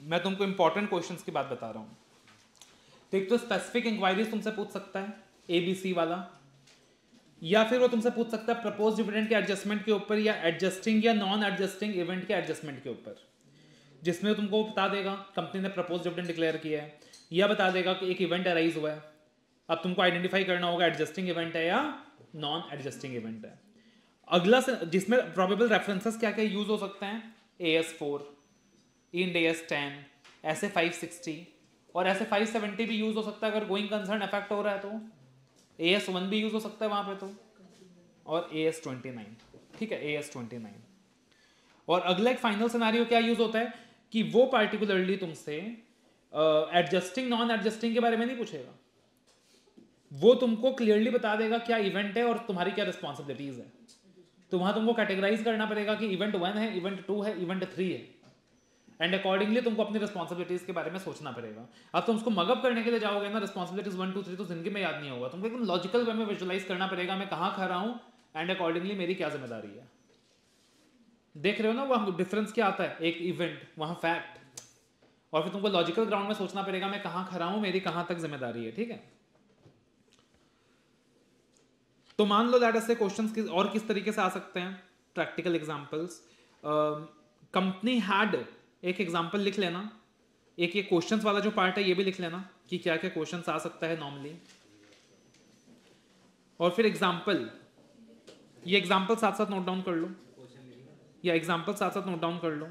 मैं तुमको इंपॉर्टेंट क्वेश्चंस की बात बता रहा हूँ। तो एक तो स्पेसिफिक इंक्वायरीज तुमसे पूछ सकता है ABC वाला, या फिर वो तुमसे पूछ सकता है प्रपोज डिविडेंड के एडजस्टमेंट के ऊपर, या एडजस्टिंग या नॉन एडजस्टिंग इवेंट के एडजस्टमेंट के ऊपर, जिसमें तुमको बता देगा कंपनी ने प्रपोज डिविडेंड डिक्लेयर किया है, या बता देगा कि एक इवेंट अराइज हुआ है, अब तुमको आइडेंटिफाई करना होगा एडजस्टिंग इवेंट है या नॉन एडजस्टिंग इवेंट है। अगला जिसमें प्रोबेबल रेफरेंसेस क्या क्या यूज हो सकते हैं, AS4, इंड AS10, ऐसे 560 और ऐसे 570 भी यूज हो सकता है अगर गोइंग कंसर्न अफेक्ट हो रहा है, तो AS1 भी यूज हो सकता है वहां पे, तो और AS29, ठीक है, AS29। और अगला एक फाइनल सिनेरियो क्या यूज होता है कि वो पार्टिकुलरली तुमसे एडजस्टिंग नॉन एडजस्टिंग के बारे में नहीं पूछेगा, वो तुमको क्लियरली बता देगा क्या इवेंट है और तुम्हारी क्या रिस्पॉन्सिबिलिटीज है, तो वहां तुमको कैटेगराइज करना पड़ेगा कि इवेंट 1 है, इवेंट 2 है, इवेंट 3 है, एंड अकॉर्डिंगली तुमको अपनी रिस्पॉन्सिबिलिटीज के बारे में सोचना पड़ेगा। अब तुम उसको मगअप करने के लिए जाओगे ना, रिस्पॉन्सिबिलिटीज 1 2 3 तो जिंदगी में याद नहीं होगा, तुमको एकदम लॉजिकल वे में विजुअलाइज करना पड़ेगा मैं कहाँ खड़ा हूँ एंड अकॉर्डिंगली मेरी क्या जिम्मेदारी है। देख रहे हो ना वहां डिफरेंस क्या आता है, एक इवेंट वहां फैक्ट, और फिर तुमको लॉजिकल ग्राउंड में सोचना पड़ेगा मैं कहाँ खड़ा हूँ, मेरी कहाँ तक जिम्मेदारी है, ठीक है। तो मान लो दैट ऐसे क्वेश्चंस और किस तरीके से आ सकते हैं, प्रैक्टिकल एग्जांपल्स। कंपनी हैड, एक एग्जांपल लिख लेना, एक ये क्वेश्चंस वाला जो पार्ट है ये भी लिख लेना कि क्या क्या क्वेश्चंस आ सकता है नॉर्मली, और फिर एग्जांपल, ये एग्जांपल साथ साथ नोट डाउन कर लो, या एग्जांपल साथ साथ नोट डाउन कर लो।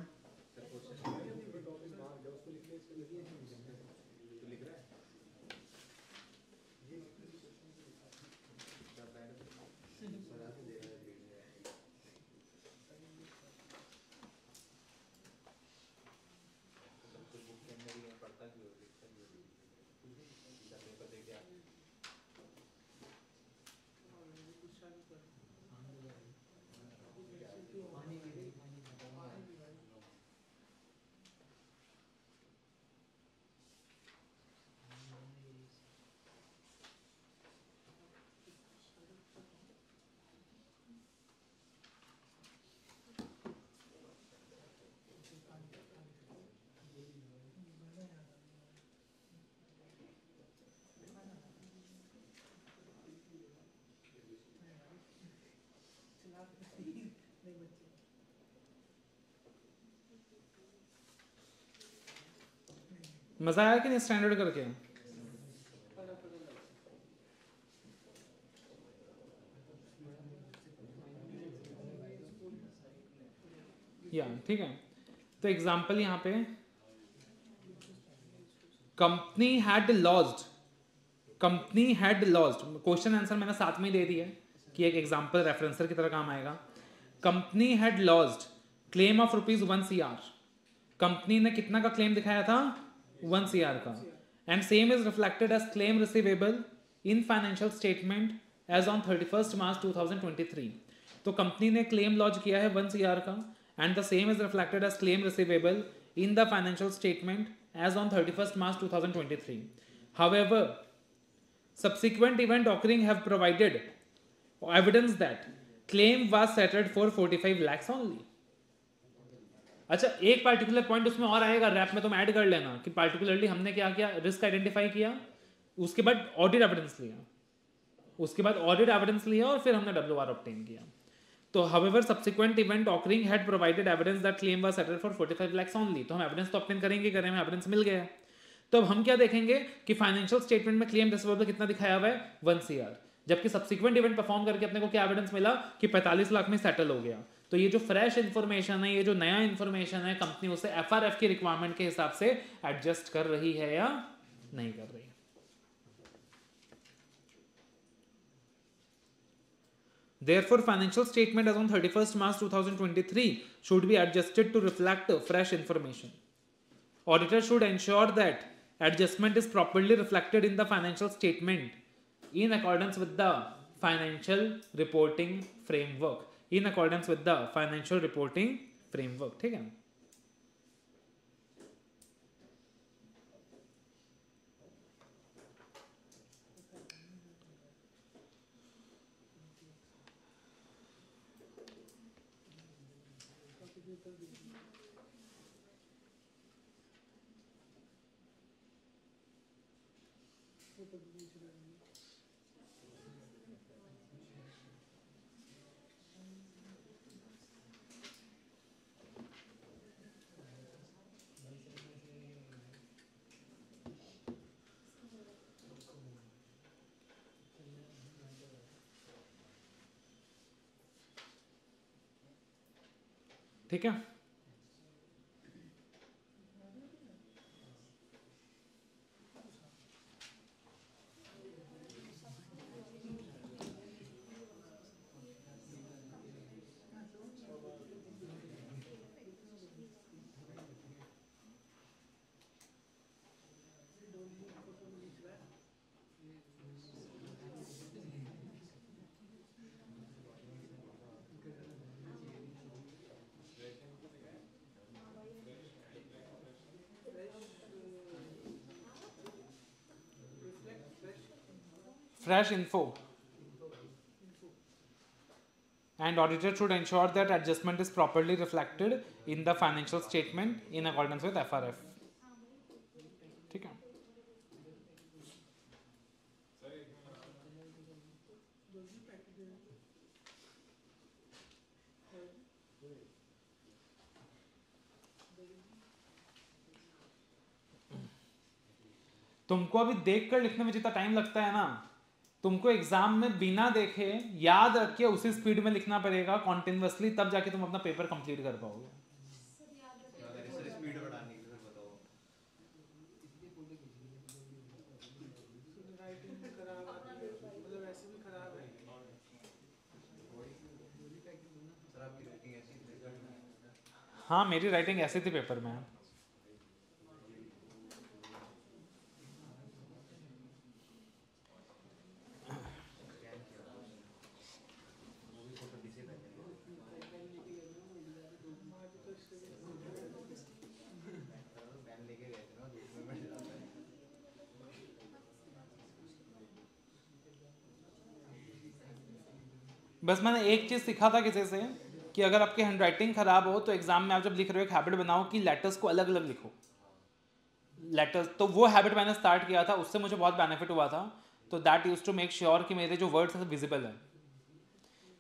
मजा आया कि नहीं स्टैंडर्ड करके? या ठीक है, तो एग्जांपल यहाँ पे company had lost, company had lost, question answer मैंने साथ में दे दिया है कि एक एग्जांपल रेफरेंसर की तरह काम आएगा। Company had lost claim of ₹1 CR, company ने कितना का क्लेम दिखाया था? 1 CR का, and same is reflected as claim receivable in financial statement as on 31 March 2023। तो कंपनी ने क्लेम लॉन्च किया है 1 CR का, and the same is reflected as claim receivable in the financial statement as on 31st March 2023. However, subsequent event occurring have provided evidence that claim was settled for 45 lakhs only. अच्छा, एक particular point उसमें और आएगा, rap में तुम add कर लेना कि पार्टिकुलरली हमने क्या किया, रिस्क आइडेंटिफाई किया, उसके बाद ऑडिट एविडेंस लिया, उसके बाद ऑडिट एविडेंस लिया और फिर हमने WR ऑब्टेन किया। तो however subsequent event occurring had provided evidence that claim was settled for 45 lakhs only. तो हम एविडेंस तो ऑब्टेन करेंगे, करें में एविडेंस मिल गया। तो अब हम क्या देखेंगे कि फाइनेंशियल स्टेटमेंट में क्लेम रिसीवेबल कितना दिखाया हुआ है? 1 CR, जबकि सब्सिक्वेंट इवेंट परफॉर्म करके अपने को क्या एविडेंस मिला कि 45 लाख में सेटल हो गया। तो ये जो फ्रेश इंफॉर्मेशन है, ये जो नया इंफॉर्मेशन है, कंपनी उसे FRF की रिक्वायरमेंट के हिसाब से एडजस्ट कर रही है या नहीं कर रही। Therefore, financial statement as on 31st March 2023 should be adjusted to reflect fresh information. Auditor should ensure that adjustment is properly reflected in the financial statement in accordance with the financial reporting framework. In accordance with the financial reporting framework, ठीक है? ठीक है, fresh info, and auditor should ensure that adjustment is properly reflected in the financial statement in accordance with FRF. ठीक है, तुमको अभी देख कर लिखने में जितना टाइम लगता है ना, तुमको एग्जाम में बिना देखे याद रख के उसी स्पीड में लिखना पड़ेगा कॉन्टिन्यूअसली, तब जाके तुम अपना पेपर कंप्लीट कर पाओगे। हाँ, मेरी राइटिंग ऐसी थी पेपर में। बस मैंने एक चीज़ सीखा था किसी से कि अगर आपकी हैंडराइटिंग खराब हो तो एग्जाम में आप जब लिख रहे हो एक हैबिट बनाओ कि लेटर्स को अलग अलग लिखो, लेटर्स। तो वो हैबिट मैंने स्टार्ट किया था, उससे मुझे बहुत बेनिफिट हुआ था। तो that use to make sure कि मेरे जो वर्ड्स हैं विजिबल है,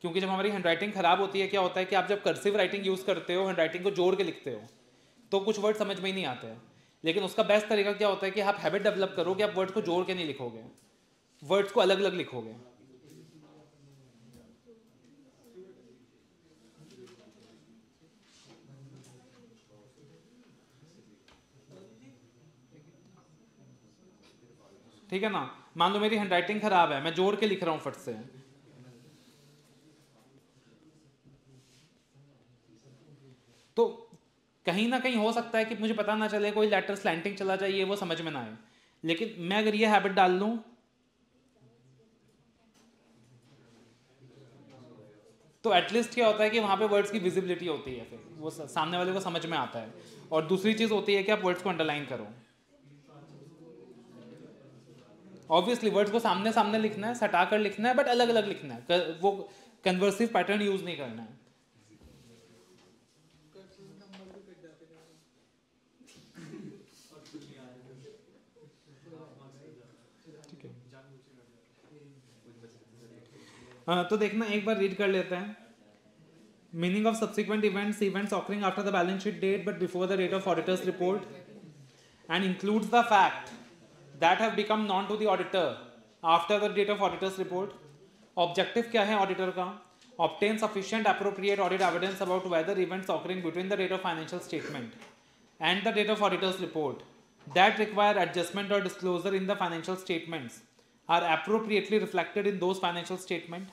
क्योंकि जब हमारी हैंडराइटिंग खराब होती है क्या होता है कि आप जब कर्सिव राइटिंग यूज़ करते हो, हैंडराइटिंग को जोड़ के लिखते हो, तो कुछ वर्ड समझ में ही नहीं आते हैं। लेकिन उसका बेस्ट तरीका क्या होता है कि आप हैबिट डेवलप करो कि आप वर्ड्स को जोड़ के नहीं लिखोगे, वर्ड्स को अलग अलग लिखोगे। ठीक है ना, मान लो मेरी हैंडराइटिंग खराब है, मैं जोड़ के लिख रहा हूं फट से, तो कहीं ना कहीं हो सकता है कि मुझे पता ना चले, कोई लेटर स्लैंटिंग चला जाए, ये वो समझ में ना आए। लेकिन मैं अगर ये हैबिट डाल लूं तो एटलीस्ट क्या होता है कि वहां पे वर्ड्स की विजिबिलिटी होती है, फिर वो सामने वाले को समझ में आता है। और दूसरी चीज होती है कि आप वर्ड्स को अंडरलाइन करो। ऑब्वियसली वर्ड्स को सामने सामने लिखना है, सटा कर लिखना है, बट अलग अलग लिखना है, वो कन्वर्सिव पैटर्न यूज नहीं करना है। तो देखना, एक बार रीड कर लेते हैं। Meaning of subsequent events, events occurring after the balance sheet date but before the date of auditor's report, and includes the fact that have become known to the auditor after the date of auditor's report. Objective क्या है auditor का? Obtain sufficient appropriate audit evidence about whether events occurring between the date of financial statement and the date of auditor's report that require adjustment or disclosure in the financial statements are appropriately reflected in those financial statements,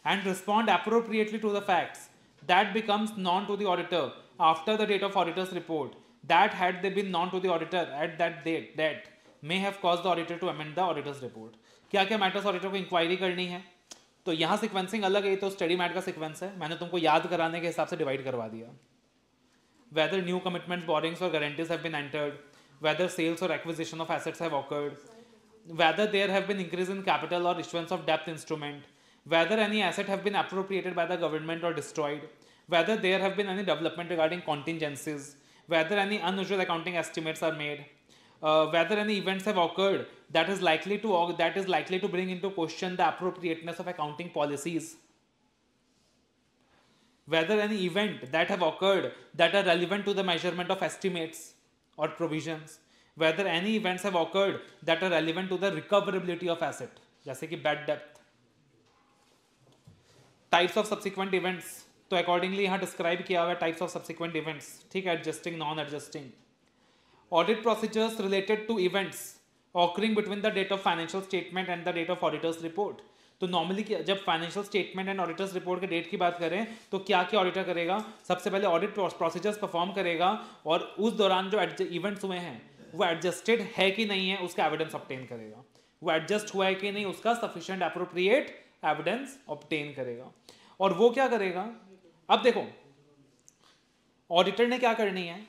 and respond appropriately to the facts that becomes known to the auditor after the date of auditor's report that had they been known to the auditor at that date that may have caused the auditor to amend the auditor's report। क्या क्या matters auditor को inquiry करनी है? तो यहाँ sequencing अलग है, तो स्टडी मैट का सिक्वेंस है, मैंने तुमको याद कराने के हिसाब से डिवाइड करवा दिया। Whether new commitments, borrowings or guarantees have been entered, whether sales or acquisition of assets have occurred, whether there have been increase in capital or issuance of debt instrument, whether any asset have been appropriated by the government or destroyed, whether there have been any development regarding contingencies, whether any unusual accounting estimates are made, whether any events have occurred that is likely to bring into question the appropriateness of accounting policies, whether any event that have occurred that are relevant to the measurement of estimates or provisions, whether any events have occurred that are relevant to the recoverability of asset, जैसे कि bad debt। types of subsequent events, तो accordingly यहाँ describe किया हुआ है types of subsequent events, ठीक है, adjusting, non-adjusting। audit procedures related to events occurring between the date of financial statement and the date of auditor's report। तो normally जब financial statement and auditors report के date की बात करें तो क्या क्या ऑडिटर करेगा? सबसे पहले ऑडिट प्रोसीजर्स परफॉर्म करेगा और उस दौरान जो इवेंट्स हुए हैं वो एडजस्टेड है कि नहीं है उसका एविडेंस ऑब्टेन करेगा, वो एडजस्ट हुआ है कि नहीं उसका सफिशिएंट एप्रोप्रिएट एविडेंस ऑब्टेन करेगा। और वो क्या करेगा? अब देखो ऑडिटर ने क्या करनी है,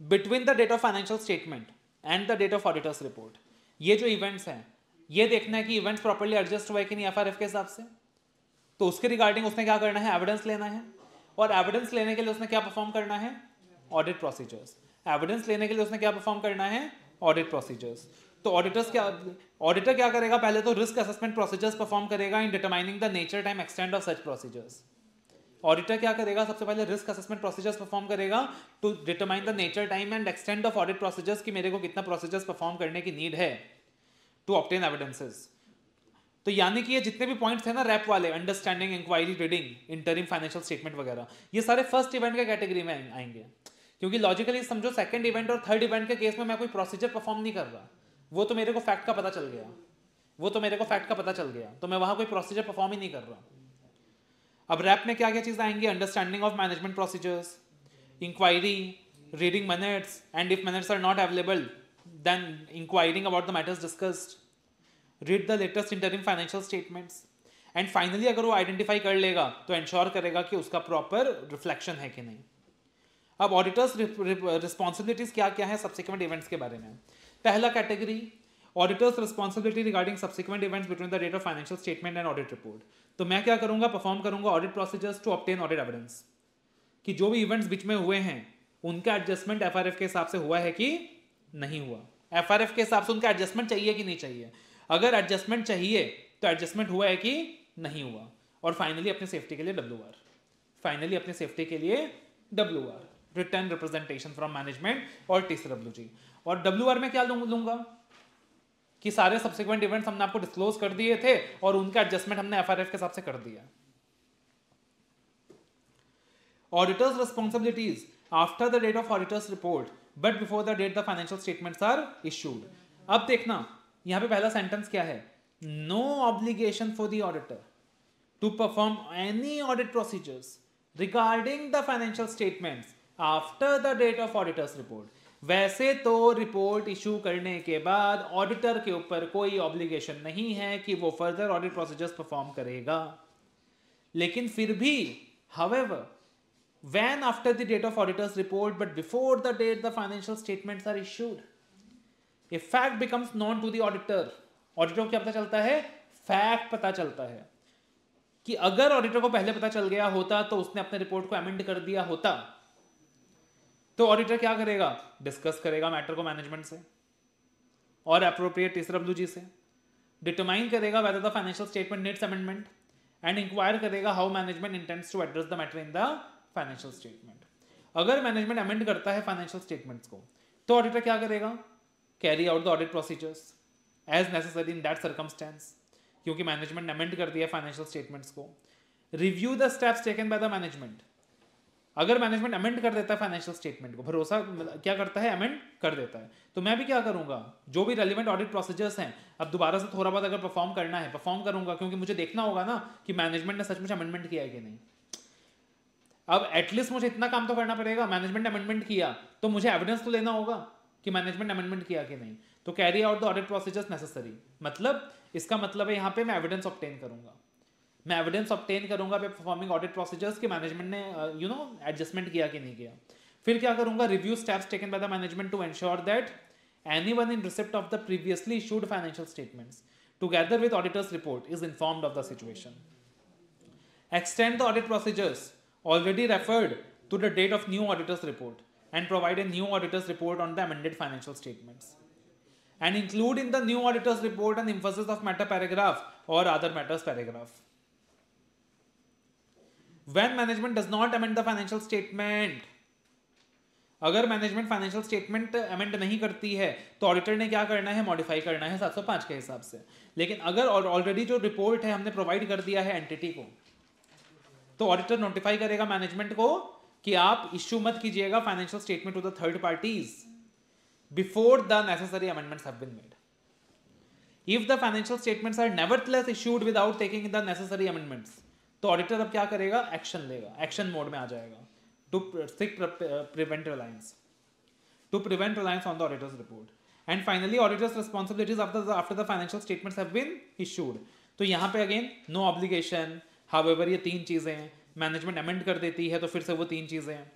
between the date of financial statement and the date of auditor's report, ये जो इवेंट्स हैं ये देखना है कि इवेंट्स प्रॉपर्ली एडजस्ट हुआ है कि नहीं एफआरएफ के हिसाब से। तो उसके रिगार्डिंग उसने क्या करना है? एविडेंस लेना है। और एविडेंस लेने के लिए उसने क्या परफॉर्म करना है? Audit procedures. एविडेंस लेने के लिए उसने क्या परफॉर्म करना है? Audit procedures. तो ऑडिटर क्या करेगा? पहले तो रिस्क असेसमेंट प्रोसीजर्स परफॉर्म करेगा in determining the nature, time, extent of such procedures. Auditor क्या करेगा? सबसे पहले रिस्क असेसमेंट प्रोसीजर्स परफॉर्म करेगा to determine the nature, time and extent of audit procedures, कि मेरे को कितना प्रोसीजर्स परफॉर्म करने की नीड है टू ऑब्टेन एविडेंसेस। तो यानी कि ये जितने भी पॉइंट्स हैं ना रैप वाले, understanding, inquiry, reading, interim financial statement वगैरह, ये सारे फर्स्ट इवेंट के कैटेगरी में आएंगे। क्योंकि लॉजिकली समझो सेकंड इवेंट और थर्ड इवेंट के केस में मैं कोई प्रोसीजर परफॉर्म नहीं कर रहा, वो तो मेरे को फैक्ट का पता चल गया, तो मैं वहां कोई प्रोसीजर परफॉर्म ही नहीं कर रहा। अब रैप में क्या क्या चीजें आएंगी? Understanding of management procedures, inquiry, reading minutes, and if minutes are not available then inquiring about the matters discussed, read the latest interim financial statements, and finally अगर वो आइडेंटिफाई कर लेगा तो इंश्योर करेगा कि उसका प्रॉपर रिफ्लेक्शन है कि नहीं। अब ऑडिटर्स रिस्पॉन्सिबिलिटीज क्या क्या है सब्सिक्वेंट इवेंट्स के बारे में? पहला category, auditor's responsibility regarding subsequent events between the date of financial statement and audit report. तो मैं क्या करूंगा? परफॉर्म करूंगा audit procedures to obtain audit evidence, कि जो भी इवेंट्स बीच में हुए हैं उनका एडजस्टमेंट एफआरएफ के हिसाब से हुआ है कि नहीं हुआ। एफआरएफ के हिसाब से उनका एडजस्टमेंट चाहिए कि नहीं चाहिए? अगर एडजस्टमेंट चाहिए तो एडजस्टमेंट हुआ है कि नहीं हुआ। और फाइनली अपनी सेफ्टी के लिए WR, written representation from management और TCWG। और WR में क्या लूंगा कि सारे सब्सिक्वेंट इवेंट्स हमने आपको डिस्क्लोज कर दिए थे और उनका एडजस्टमेंट हमने FRF के हिसाब से कर दिया। Auditor's responsibilities after the date of auditor's report but before the date the financial statements are issued। अब देखना यहां पे पहला सेंटेंस क्या है, no obligation for the auditor to perform any audit procedures regarding the financial statements after the date of auditor's report। वैसे तो report issue करने के बाद ऑडिटर के ऊपर कोई ऑब्लिगेशन नहीं है कि वो फर्दर ऑडिट प्रोसीजर्स परफॉर्म करेगा, लेकिन फिर भी however when after the date of auditor's report but before the date the financial statements are issued if fact becomes known to the auditor, auditor को क्या पता चलता है, फैक्ट पता चलता है कि अगर ऑडिटर को पहले पता चल गया होता तो उसने अपने रिपोर्ट को अमेंड कर दिया होता, तो ऑडिटर क्या करेगा, डिस्कस करेगा मैटर को मैनेजमेंट से और एप्रोप्रिएट TCWG से, डिटरमाइन करेगा whether the financial statement needs amendment and inquire करेगा how management intends to address the matter in the financial statement. अगर मैनेजमेंट अमेंड करता है फाइनेंशियल स्टेटमेंट्स को तो ऑडिटर क्या करेगा, carry out the audit procedures as necessary in that circumstances, क्योंकि management ने अमेंड कर दिया फाइनेंशियल स्टेटमेंट्स को। Review the steps taken by the management, अगर मैनेजमेंट अमेंड कर देता है फाइनेंशियल स्टेटमेंट को, भरोसा क्या करता है, अमेंड कर देता है, तो मैं भी क्या करूंगा, जो भी रेलिवेंट ऑडिट प्रोसीजर्स हैं अब दोबारा से थोड़ा बहुत अगर परफॉर्म करना है परफॉर्म करूंगा, क्योंकि मुझे देखना होगा ना कि मैनेजमेंट ने सचमुच अमेंडमेंट किया है कि नहीं। अब एटलीस्ट मुझे इतना काम तो करना पड़ेगा, मैनेजमेंट ने अमेंडमेंट किया तो मुझे एविडेंस तो लेना होगा कि मैनेजमेंट ने अमेंडमेंट किया कि नहीं, तो carry out the audit procedures necessary, मतलब इसका मतलब है यहाँ पे मैं एविडेंस ऑब्टेन करूंगा, मैं एविडेंस ऑब्टेन करूंगा पे परफॉर्मिंग ऑडिट प्रोसीजर्स कि मैनेजमेंट ने एडजस्टमेंट किया कि नहीं किया। फिर क्या करूंगा, review steps taken by the management to ensure that anyone in receipt of the previously issued financial statements together with auditor's report is informed of the situation. Extend the audit procedures already referred to the date of new auditor's report and provide a new auditor's report on the amended financial statements and include in the new auditor's report an emphasis of matter paragraph or other matters paragraph। When management does not amend the financial statement, अगर management financial statement amend नहीं करती है तो auditor ने क्या करना है, modify करना है 705 के हिसाब से। लेकिन अगर ऑलरेडी जो रिपोर्ट है हमने प्रोवाइड कर दिया है एंटिटी को, तो ऑडिटर नोटिफाई करेगा मैनेजमेंट को कि आप इश्यू मत कीजिएगा financial statement to the third parties before the necessary amendments have been made. If the financial statements are nevertheless issued without taking the necessary amendments, तो ऑडिटर अब क्या करेगा, एक्शन लेगा, एक्शन मोड में आ जाएगा to prevent reliance on the auditor's report. And finally auditor's responsibilities after the financial statements have been issued, तो यहाँ पे अगेन नो ऑब्लिगेशन, हाउएवर ये तीन चीजें हैं, मैनेजमेंट अमेंड कर देती है तो फिर से वो तीन चीजें हैं,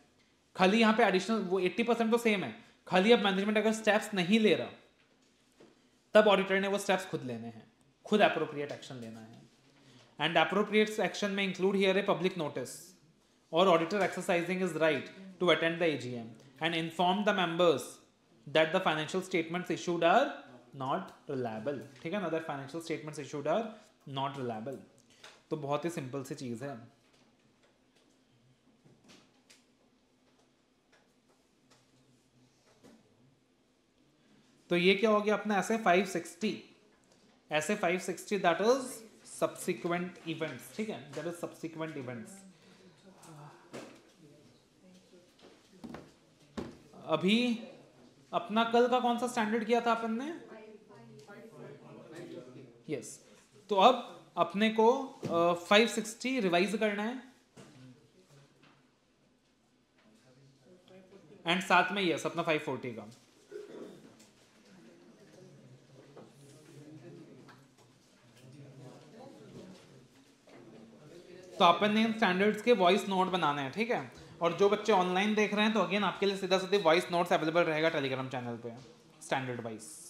खाली यहाँ पे एडिशनल वो 80% तो सेम है, खाली अब मैनेजमेंट अगर स्टेप्स नहीं ले रहा तब ऑडिटर ने वो स्टेप्स खुद लेने हैं, खुद एप्रोप्रिएट एक्शन लेना है। एंड एप्रोप्रिएट एक्शन में include here a public notice और auditor exercising is right to attend the AGM and inform the members that the financial statements issued are not reliable. ठीक है ना, that financial statements issued are not reliable. तो बहुत ही simple सी चीज है। तो ये क्या हो गया अपना ऐसे 560 दैट इज सब्सिक्वेंट इवेंट्स। ठीक है, दैट इज सब्सिक्वेंट इवेंट्स। अभी अपना कल का कौन सा स्टैंडर्ड किया था अपन ने, यस। तो अब अपने को 560 रिवाइज करना है एंड साथ में यस अपना 540 का। तो अपन ने इन स्टैंडर्ड्स के वॉइस नोट बनाने हैं। ठीक है, और जो बच्चे ऑनलाइन देख रहे हैं तो अगेन आपके लिए सीधा सीधे वॉइस नोट्स अवेलेबल रहेगा टेलीग्राम चैनल पे स्टैंडर्ड वाइज।